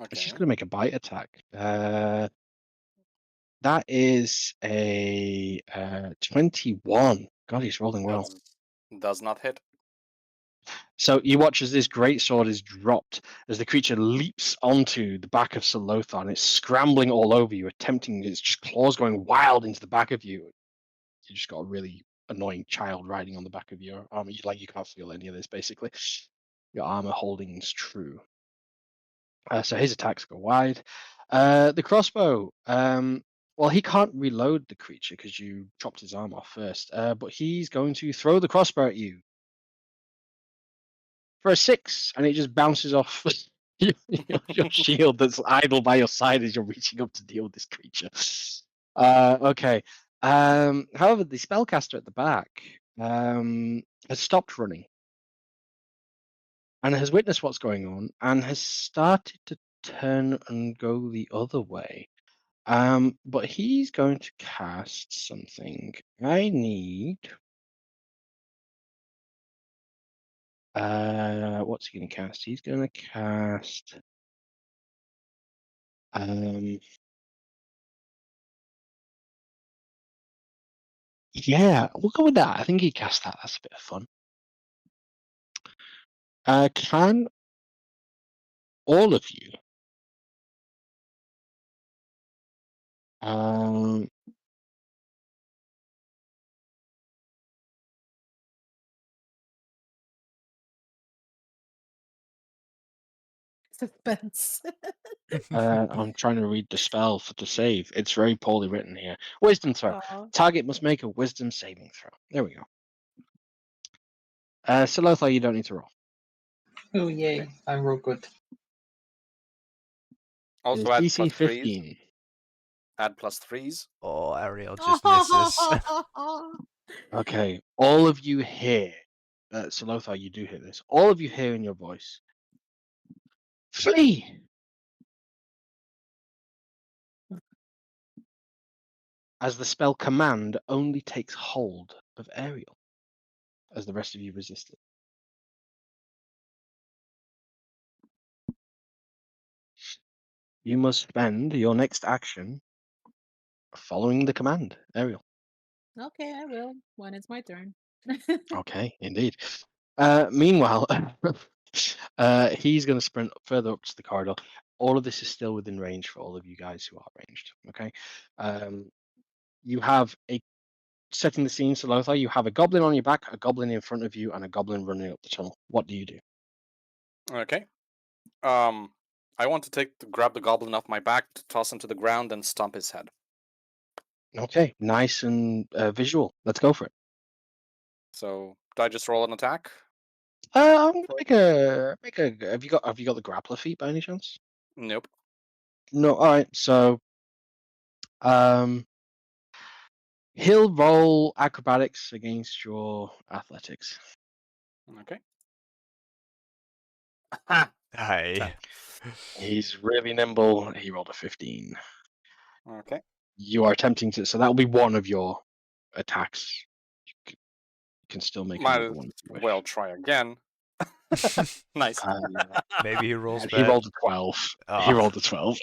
He's just Okay. gonna make a bite attack. That is a 21. God, he's rolling well. Does not hit. So you watch as this great sword is dropped as the creature leaps onto the back of Sir Lothar and it's scrambling all over you, attempting its just claws going wild into the back of you. You just got a really annoying child riding on the back of your armor. You can't feel any of this basically. Your armor holding's true. So his attacks go wide. The crossbow. Well, he can't reload the creature because you chopped his arm off first. But he's going to throw the crossbow at you for a 6, and it just bounces off your shield that's idle by your side as you're reaching up to deal with this creature. Okay. However, the spellcaster at the back has stopped running and has witnessed what's going on and has started to turn and go the other way. But he's going to cast something. I need. What's he going to cast? He's going to cast. Yeah, we'll go with that. I think he cast that. That's a bit of fun. Can all of you Suspense. I'm trying to read the spell for the save. It's very poorly written here. Wisdom throw. Aw. Target must make a wisdom saving throw. There we go. Solothar, you don't need to roll. Oh, yay. Okay. I'm real good. It is Also add DC plus 3s. 15. Add plus 3s. Oh, Ariel just misses. Okay. All of you hear. Solothar, you do hear this. All of you hear in your voice. Flee! As the spell command only takes hold of Ariel, as the rest of you resist it. You must spend your next action following the command, Ariel. Okay, I will when it's my turn. Okay, indeed. Meanwhile, he's going to sprint further up to the corridor. All of this is still within range for all of you guys who are ranged. Okay. You have a setting the scene, Solothar. You have a goblin on your back, a goblin in front of you, and a goblin running up the tunnel. What do you do? Okay. I want to grab the goblin off my back, toss him to the ground, and stomp his head. Okay, nice and visual. Let's go for it. So do I just roll an attack? I'm gonna make a Have you got the grappler feat by any chance? Nope. No. All right. So he'll roll acrobatics against your athletics. Okay. Ha! Hi. He's really nimble. He rolled a 15. Okay. You are attempting to, so that'll be one of your attacks. You can still make Might another as one if you wish. well try again. Nice. Maybe he rolls He bad. rolled a 12. He Ah. rolled a 12.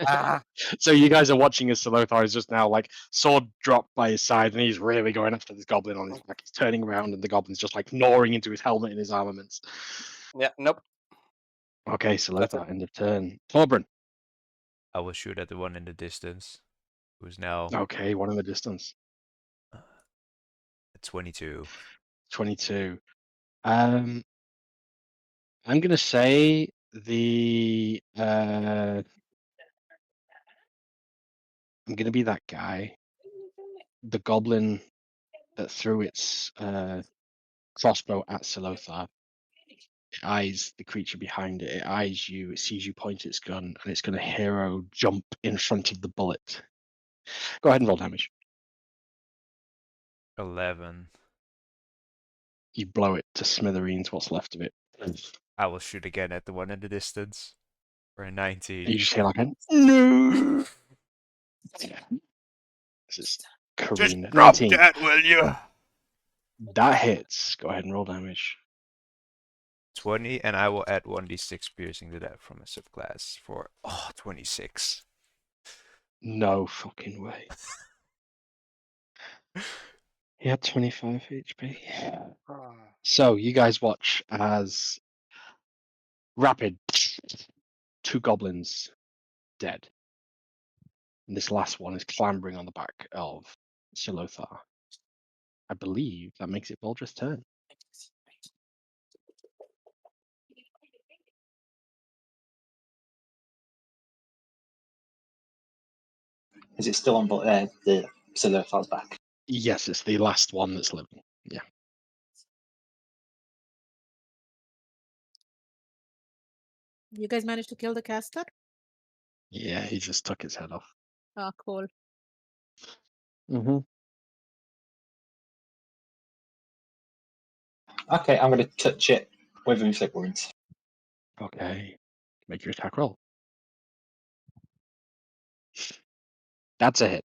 Ah, So you guys are watching as Solothar is just now like sword dropped by his side, and he's really going after this goblin on his back. He's turning around, and the goblin's just like gnawing into his helmet and his armaments. yeah, nope. Okay, That's it. Solothar, end of turn. Torbran. I will shoot at the one in the distance, who's now Okay, one in the distance. at 22. 22. I'm gonna say the I'm gonna be that guy. The goblin that threw its crossbow at Solothar. It eyes the creature behind it. It eyes you. It sees you point its gun, and it's going to hero jump in front of the bullet. Go ahead and roll damage. 11. You blow it to smithereens. What's left of it? I will shoot again at the one in the distance for a 19. You just hear like a no. This is careened. Just drop 19. that, will you? That hits. Go ahead and roll damage. 20, and I will add 1d6 piercing to that from a subclass for 26. No fucking way. He had 25 HP. So you guys watch as rapid 2 goblins dead. And this last one is clambering on the back of Silothar. I believe that makes it Voldra's turn. Is it still on the Silurthar's back? Yes, it's the last one that's living. Yeah. You guys managed to kill the caster? Yeah, he just took his head off. Oh, cool. Mm-hmm. Okay, I'm going to touch it with inflict wounds. Okay. Make your attack roll. That's a hit.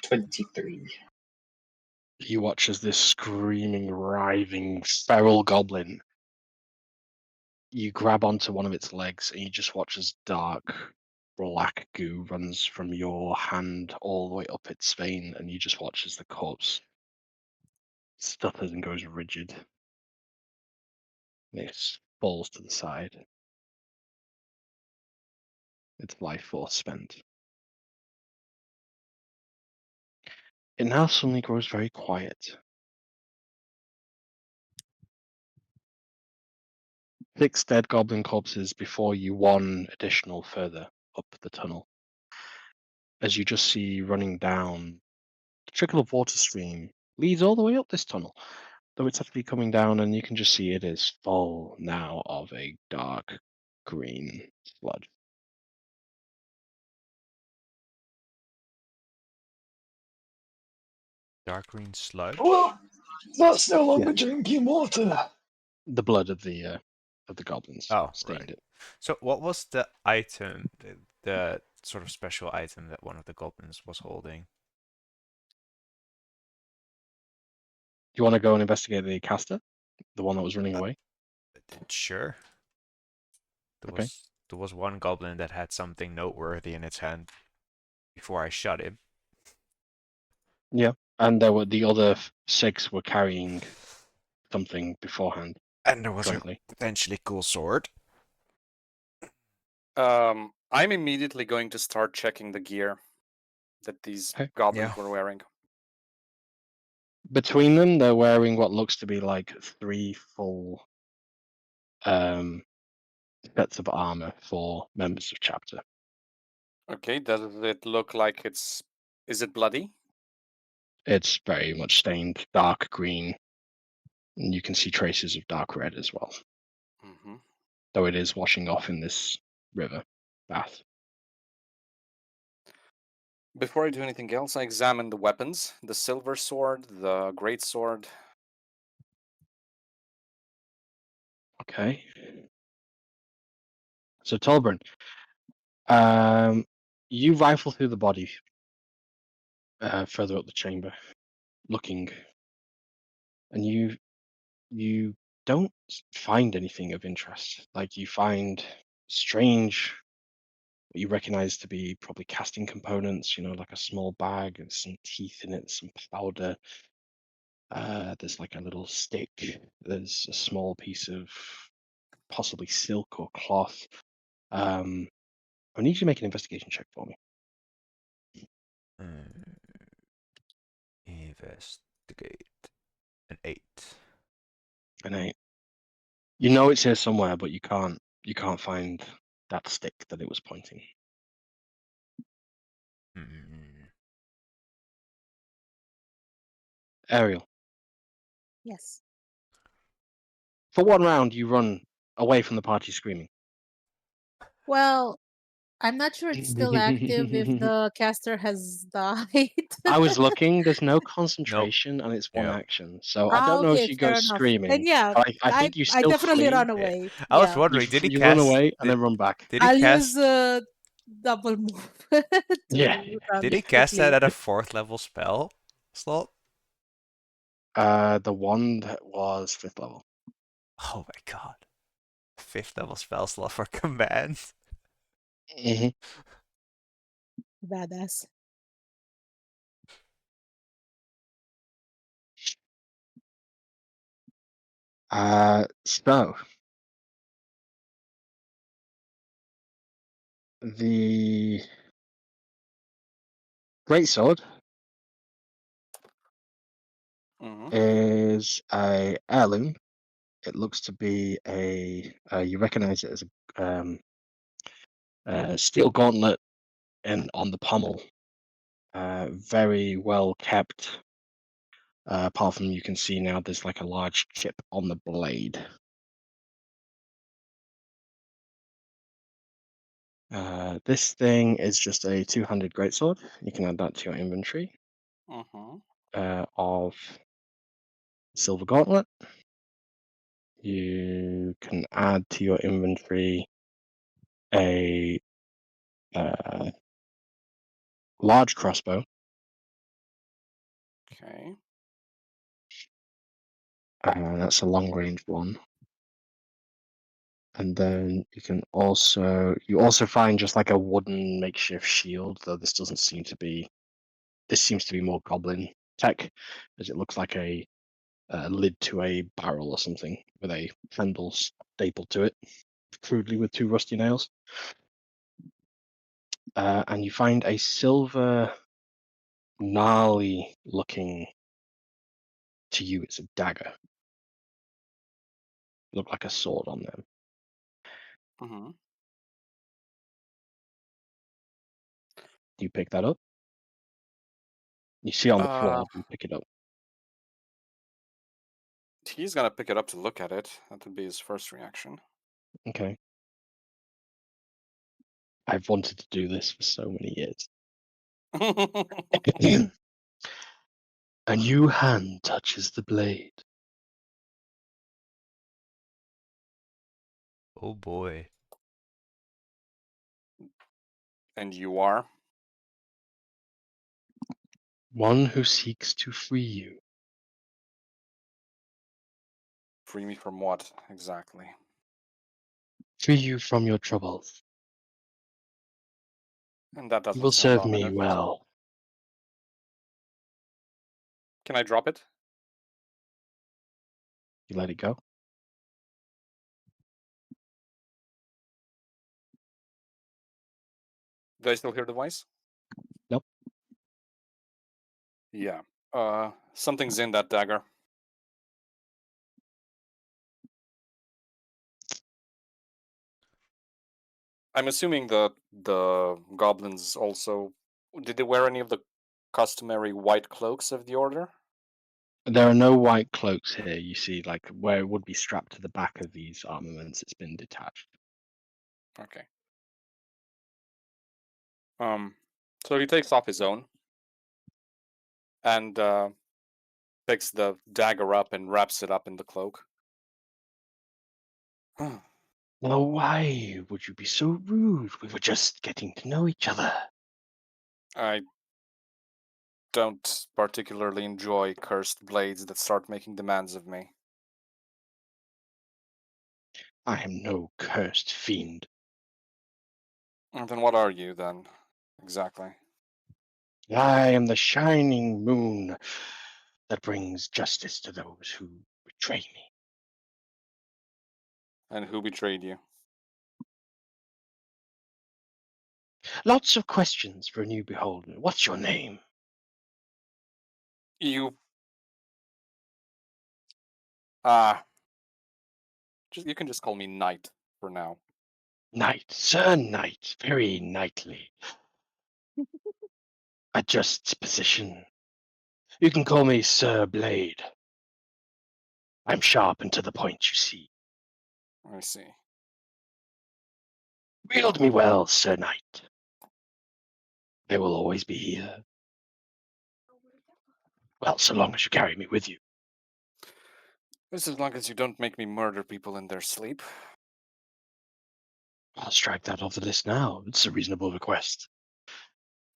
23. You watch as this screaming, writhing, feral goblin. You grab onto one of its legs and you just watch as dark black goo runs from your hand all the way up its vein, and you just watch as the corpse stutters and goes rigid. And it falls to the side. Its life force spent. It now suddenly grows very quiet. 6 dead goblin corpses before you, 1 additional further up the tunnel. As you just see running down, the trickle of water stream leads all the way up this tunnel. Though it's actually coming down, and you can just see it is full now of a dark green blood. Dark green sludge? Well, that's no longer Yeah. drinking water. The blood of the goblins Oh, stained right. it. So what was the item, the sort of special item that one of the goblins was holding? You want to go and investigate the caster, the one that was running away? Sure. Okay. There was one goblin that had something noteworthy in its hand before I shot him. Yeah, and there were the other 6 were carrying something beforehand And there was jointly. a potentially cool sword. I'm immediately going to start checking the gear that these Okay. goblins Yeah. were wearing. Between them, they're wearing what looks to be like 3 full sets of armor for members of chapter. Okay, does it look like it's... Is it bloody? It's very much stained dark green, and you can see traces of dark red as well, Mm-hmm. though it is washing off in this river bath. Before I do anything else, I examine the weapons. The silver sword, the great sword. Okay. So Tolbrin, you rifle through the body further up the chamber, looking, and you don't find anything of interest. Like you find strange, what you recognize to be probably casting components. Like a small bag and some teeth in it, some powder. There's like a little stick. There's a small piece of possibly silk or cloth. I need you to make an investigation check for me. Investigate. An 8. And you know it's here somewhere, but you can't find that stick that it was pointing. Hmm. Ariel, Yes. for one round, you run away from the party screaming. Well, I'm not sure it's still active if the caster has died. I was looking. There's no Nope. concentration, and it's one Yep. action. So I don't know Okay, if you go fair enough. Then screaming. yeah, But I think you I still definitely flee. run Yeah. away. I was Yeah. wondering, did he You run cast? away and Did, then run back. did he I'll cast? use a double move Yeah. to run Did he cast that quickly. at a 4th level spell slot? The one that was 5th level. Oh my god. 5th level spell slot for command. Mm-hmm. Badass. So the greatsword Mm-hmm. is a heirloom. It looks to be you recognize it as a steel gauntlet and on the pommel. Very well kept. Apart from you can see now there's like a large chip on the blade. This thing is just a two-handed greatsword. You can add that to your inventory Mm-hmm. of silver gauntlet. You can add to your inventory a large crossbow. Okay. That's a long-range one. And then you also find just like a wooden makeshift shield, though this doesn't seem to be. This seems to be more goblin tech, as it looks like a lid to a barrel or something with a handle stapled to it, crudely with two rusty nails. And you find a silver, gnarly looking. To you, it's a dagger. Look like a sword on them. Mm-hmm. Do you pick that up? You see it on the floor. You pick it up. He's gonna pick it up to look at it. That would be his first reaction. Okay. I've wanted to do this for so many years. A new hand touches the blade. Oh boy. And you are? One who seeks to free you. Free me from what, exactly? Free you from your troubles. And that You doesn't will sound serve me ominous. well. Can I drop it? You let it go. Do I still hear the voice? Nope. Yeah. Something's in that dagger. I'm assuming the goblins also did they wear any of the customary white cloaks of the order? There are no white cloaks here, you see, like where it would be strapped to the back of these armaments, it's been detached. Okay. So he takes off his own and picks the dagger up and wraps it up in the cloak. Now, why would you be so rude? We were just getting to know each other. I don't particularly enjoy cursed blades that start making demands of me. I am no cursed fiend. And then what are you then, exactly? I am the shining moon that brings justice to those who betray me. And who betrayed you? Lots of questions for a new beholder. What's your name? You. Ah. You can just call me Knight for now. Knight, Sir Knight, very knightly. Adjusts position. You can call me Sir Blade. I'm sharp and to the point, you see. I see. Wield me well, Sir Knight. I will always be here. Well, so long as you carry me with you. Just as long as you don't make me murder people in their sleep. I'll strike that off the list now. It's a reasonable request.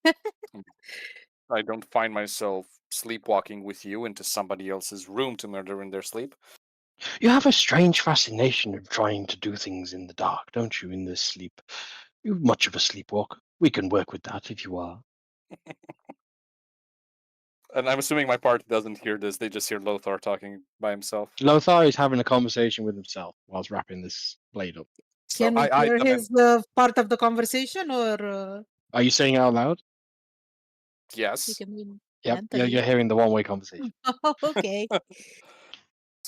I don't find myself sleepwalking with you into somebody else's room to murder in their sleep. You have a strange fascination of trying to do things in the dark, don't you, in this sleep? You're much of a sleepwalker. We can work with that if you are. And I'm assuming my party doesn't hear this, they just hear Lothar talking by himself. Lothar is having a conversation with himself whilst wrapping this blade up. So Can we I hear come in. his part of the conversation, or Are you saying it out loud? we Yes. can win Yep, you're mentally? hearing the one-way conversation. Oh, okay.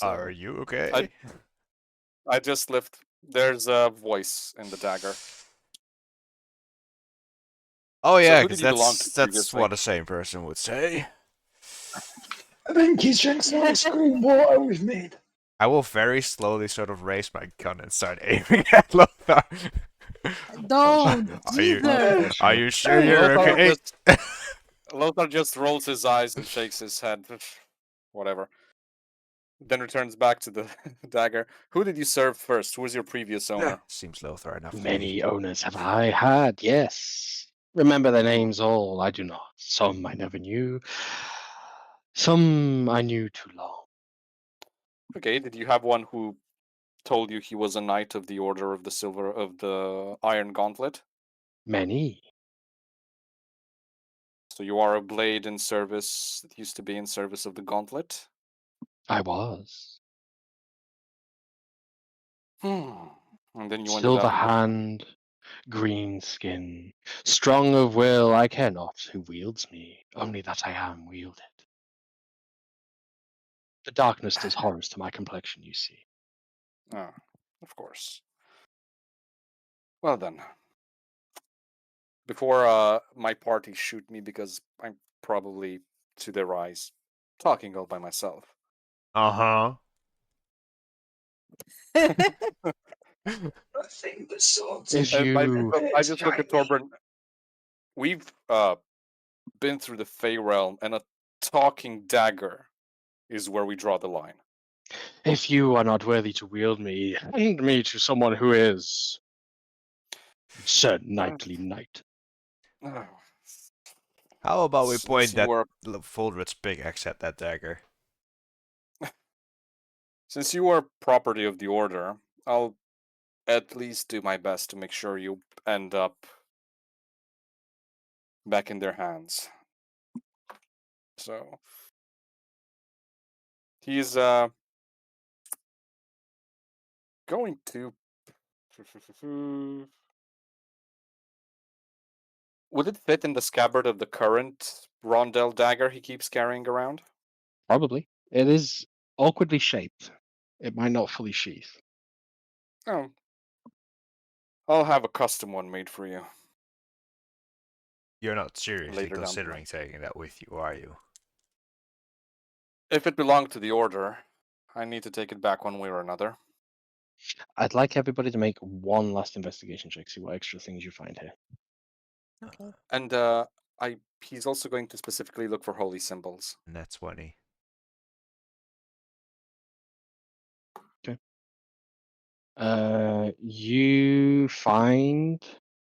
Are So you okay? I just lift. There's a voice in the dagger. Oh So yeah, who because did you belong to that's previously? what the same person would say. I think he's drank some ice cream water we've made. I will very slowly sort of raise my gun and start aiming at Lothar. Don't, Are you Jesus. are you sure you're Lothar okay? just Lothar just rolls his eyes and shakes his head. Whatever. Then returns back to the dagger. Who did you serve first? Who was your previous owner? Seems Lothar enough to me. Many owners have I had, yes. Remember their names all, I do not. Some I never knew. Some I knew too long. Okay, did you have one who told you he was a knight of the Order of the Iron Gauntlet? Many. So you are a blade in service that used to be in service of the Gauntlet? I was. And then you ended Silver up. hand, green skin, strong of will, I care not who wields me, only that I am wielded. The darkness does horrors to my complexion, you see. Oh, of course. Well then. Before my party shoot me because I'm probably, to their eyes, talking all by myself. Uh-huh. I think the swords If And you... I just look at Torbjorn. We've been through the Fey realm, and a talking dagger is where we draw the line. If you are not worthy to wield me, hand me to someone who is. Sir Knightly Knight. How about we Since point that you are Fuldred's big axe at that dagger? since you are property of the order, I'll at least do my best to make sure you end up back in their hands. So he's going to. Would it fit in the scabbard of the current rondel dagger he keeps carrying around? Probably. It is awkwardly shaped. It might not fully sheath. Oh, I'll have a custom one made for you You're not seriously later down the considering line. taking that with you, are you? If it belonged to the order, I need to take it back one way or another. I'd like everybody to make one last investigation check, see what extra things you find here. Okay. And he's also going to specifically look for holy symbols. And that's 20. You find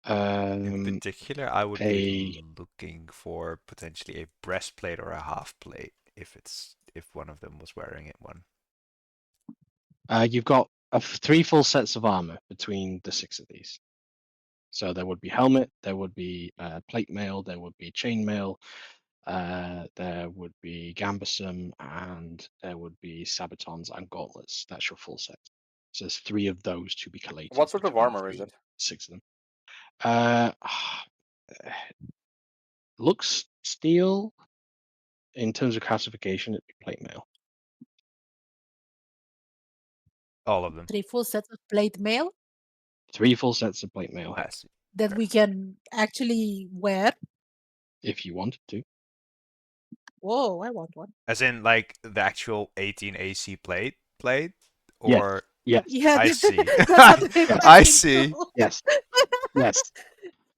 In particular, I would a be looking for potentially a breastplate or a half plate if one of them was wearing it one. you've got 3 full sets of armor between the 6 of these. So there would be helmet, there would be plate mail, there would be chain mail, there would be gambesum, and there would be sabatons and gauntlets. That's your full set. So there's 3 of those to be collated. What sort of between armor is it? 6 of them. Looks steel. In terms of classification, it'd be plate mail. All of them. 3 full sets of plate mail 3 full sets of plate mail, I see. that we can actually wear. if you wanted to. Whoa, I want one. As in, like, the actual 18 AC plate? Yes. Or... Yes. Yeah, I see. that's what they were I asking see. too. Yes. Yes.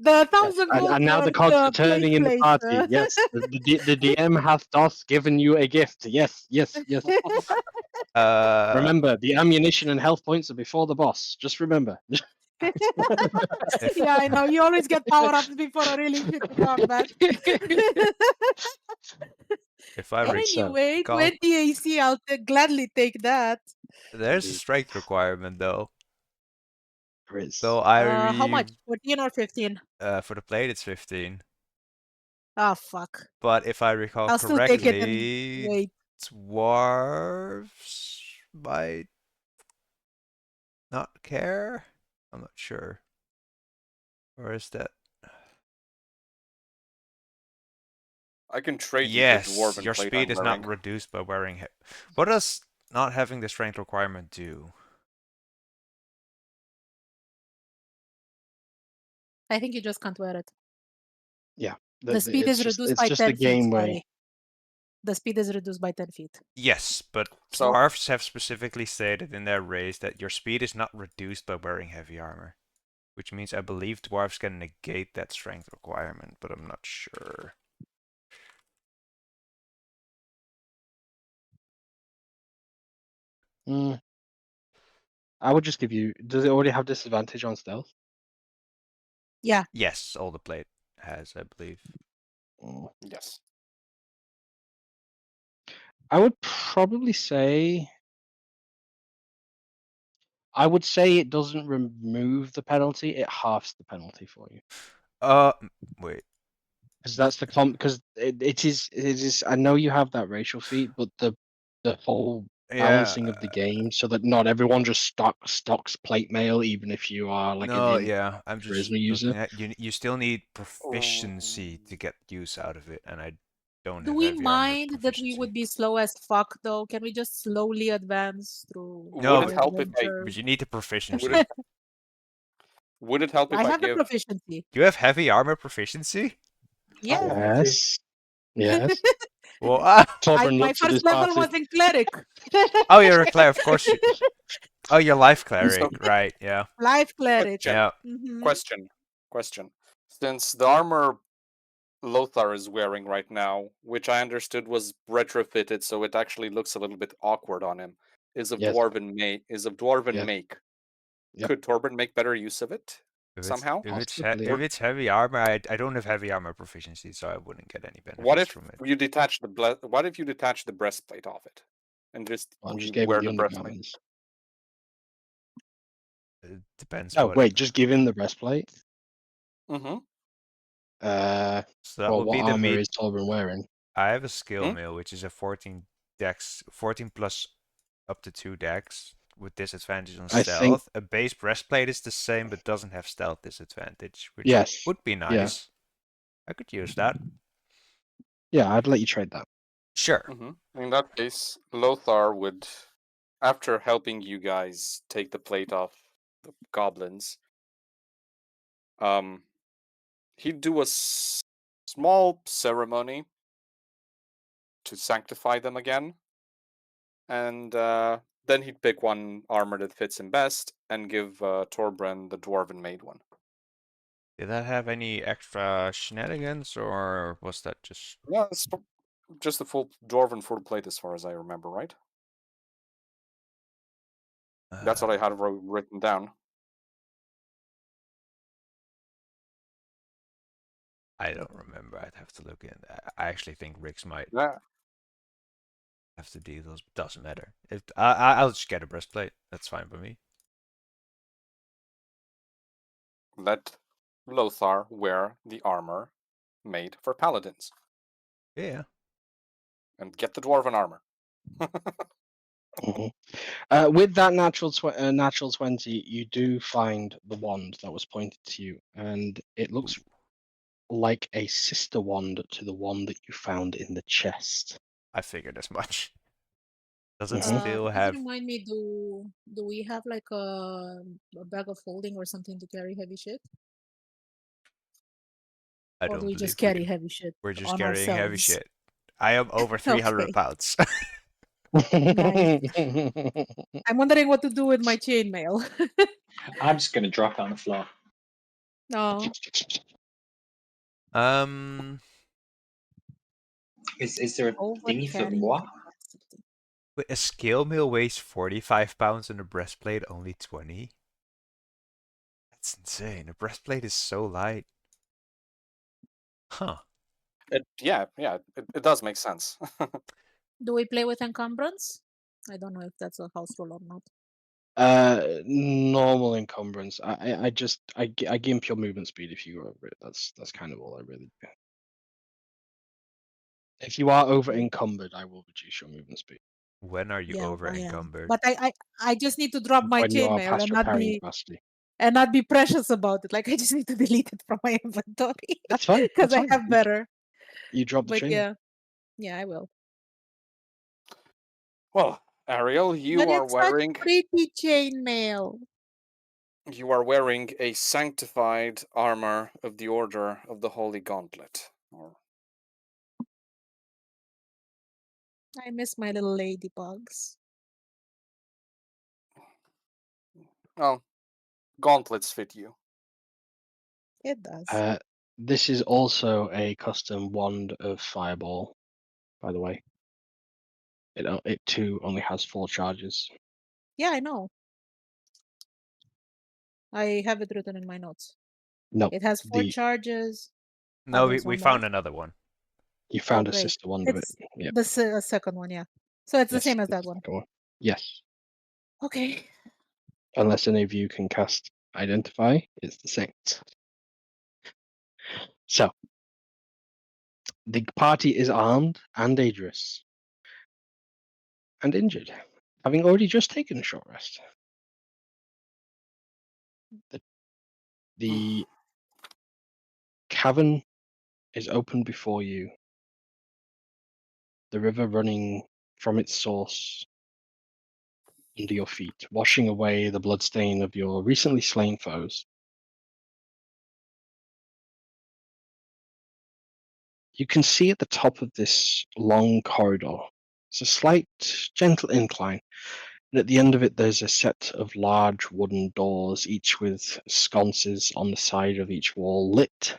The Yes. 1,000 gold And now the worth, cogs are plate turning in the plate, party. Yes. The DM hath doth given you a gift. Yes. Yes. Yes. Remember, the ammunition and health points are before the boss. Just remember. Yeah, I know. You always get power ups before a really shitty combat. If I Right, so- Anyway, recall, 20 AC, I'll gladly take that. there's a Indeed. strength requirement though. There is. So How much? 14 or 15? for the plate it's 15. Ah, fuck. But if I recall I'll still take it and correctly, wait. dwarves might not care. I'm not sure. Or is that? I can trade you the Yes, dwarven your plate speed I'm is wearing. not reduced by wearing. What does not having the strength requirement do? I think you just can't wear it. Yeah. The speed is reduced by 10 a game feet. way. Sorry. The speed is reduced by 10 feet. Yes, but So- dwarves have specifically stated in their race that your speed is not reduced by wearing heavy armor. Which means I believe dwarves can negate that strength requirement, but I'm not sure. I would just give you. Does it already have disadvantage on stealth? Yeah. Yes, all the plate has, I believe. Mm. Yes. I would probably say. I would say it doesn't remove the penalty; it halves the penalty for you. Wait. Because that's the because it is. I know you have that racial feat, but the whole balancing of the game so that not everyone just stocks plate mail, even if you are like No, an yeah, I'm just charisma user. looking at you still need proficiency to get use out of it, and I don't Do have we heavy armor mind that we would proficiency. be slow as fuck, though? Can we just slowly advance through No, Would it help if I? But you need the proficiency. Would it help if I I have the give? proficiency. You have heavy armor proficiency? Yeah. Yes. Yes. Well, Torben My looks at first his level party. was in cleric. oh, you're a cleric, of course. Oh, you're life cleric, right? Yeah. Life cleric. Question. Yeah. Mhm. Question. Since the armor Lothar is wearing right now, which I understood was retrofitted, so it actually looks a little bit awkward on him, is of Yes. dwarven Yes. make. Yep. Could Torben make better use of it somehow? Possibly. If it's heavy armor, I don't have heavy armor proficiency, so I wouldn't get any benefits What if from it. you detach what if you detach the breastplate off it, and just Well, we just gave wear him the the breastplate? undergarments. It depends. Oh what wait, just give him the breastplate. Mm-hmm. So that Well, would what be the armor mid. is Torben wearing? I have a skill Hmm? mill, which is a 14 dex, 14 plus up to 2 dex with disadvantage on I think- stealth. A base breastplate is the same, but doesn't have stealth disadvantage, which Yes. would be nice. I could use that. Yeah, I'd let you trade that. Sure. Mm-hmm. In that case, Lothar would, after helping you guys take the plate off the goblins, he'd do a small ceremony to sanctify them again, and then he'd pick one armor that fits him best and give Torbren the dwarven made one. Did that have any extra shenanigans, or was that just... Yeah, it's just a full dwarven full plate as far as I remember, right? That's what I had written down. I don't remember. I'd have to look in. I actually think Rix might Yeah, have to do those, but doesn't matter. I'll just get a breastplate. That's fine for me. let Lothar wear the armor made for paladins Yeah. and get the dwarven armor. Mhm. With that natural 20, you do find the wand that was pointed to you, and it looks like a sister wand to the one that you found in the chest. I figured as much. Does it Mhm. still Please have... remind me, do we have like a bag of holding or something to carry heavy shit? I Or do don't we just believe we do. carry heavy shit We're just on carrying heavy ourselves? shit. I am over 300 Okay, pounds. nice. I'm wondering what to do with my chainmail. I'm just going to drop it on the floor. No. Um, Is there a Over thingy for carrying what? capacity. wait, a scale mail weighs 45 pounds and a breastplate only 20? That's insane. A breastplate is so light. Huh. Yeah, it does make sense. Do we play with encumbrance? I don't know if that's a house rule or not. Normal encumbrance. I gimp your movement speed if you go over it. That's kind of all I really do. If you are over encumbered, I will reduce your movement speed. When are you Yeah, over I am. encumbered? But I just need to drop my When you are chainmail past your carrying capacity. and not be precious about it. Like I just need to delete it from my inventory That's fine. because That's I fine. have better. You drop the But chain. yeah, I will. Well, Ariel, But it's such pretty chainmail. you are wearing a sanctified armor of the Order of the Holy Gauntlet. I miss my little ladybugs. Well, gauntlets fit you. It does. This is also a custom wand of fireball, by the way. It too only has 4 charges. Yeah, I know. I have it written in my notes. No, It has 4 charges. No, there's we one more. found another one. you Oh, found a great. sister wand of it. It's Yeah. the second one, yeah. So it's the Yes, same as it's that the one. second one. Yes. Okay. Unless any of you can cast Identify, it's the same. So, the party is armed and dangerous. And injured, having already just taken a short rest. The cavern is open before you, the river running from its source under your feet, washing away the bloodstain of your recently slain foes. You can see at the top of this long corridor, it's a slight, gentle incline, and at the end of it there's a set of large wooden doors, each with sconces on the side of each wall lit,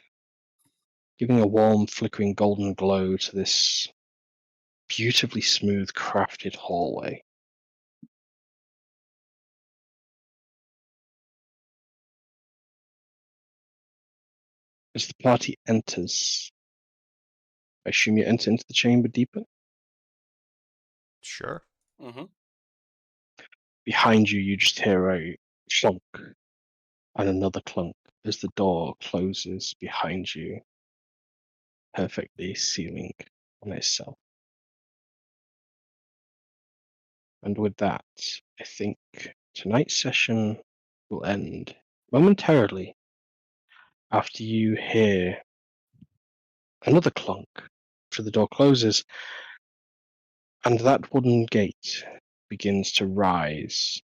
giving a warm, flickering golden glow to this beautifully smooth, crafted hallway. As the party enters, I assume you enter into the chamber deeper. Sure. Mm-hmm. Behind you, you just hear a clunk and another clunk as the door closes behind you, perfectly sealing on itself. And with that, I think tonight's session will end momentarily after you hear another clunk after the door closes, and that wooden gate begins to rise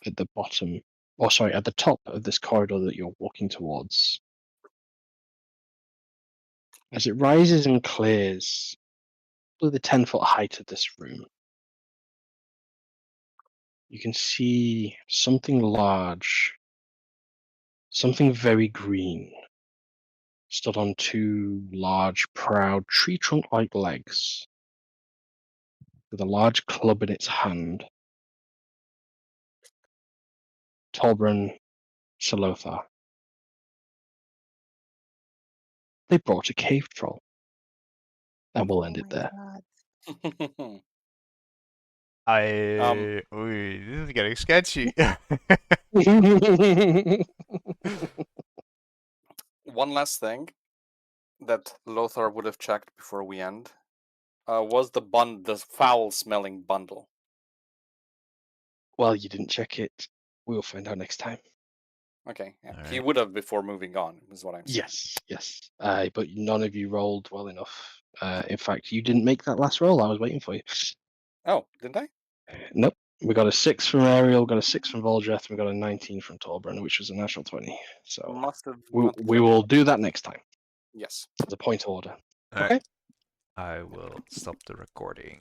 at the bottom, or sorry, at the top of this corridor that you're walking towards. As it rises and clears, probably the 10-foot height of this room, you can see something large, something very green, stood on two large, proud, tree trunk-like legs, with a large club in its hand. Tolbran, Salothar. They brought a cave troll. And we'll end Oh it my there. god. Ooh, this is getting sketchy. One last thing that Lothar would have checked before we end was the foul-smelling bundle. Well, you didn't check it. We'll find out next time. Okay, yeah. All He right. would have before moving on, is what I'm saying. Yes. But none of you rolled well enough. In fact, you didn't make that last roll. I was waiting for you. Oh, didn't I? Nope. We got a 6 from Ariel, got a 6 from Voldreth, and we got a 19 from Torbran, which was a natural 20. So Must have we, not we kept will up. do that next time. Yes. The point order. All right. Okay. I will stop the recording.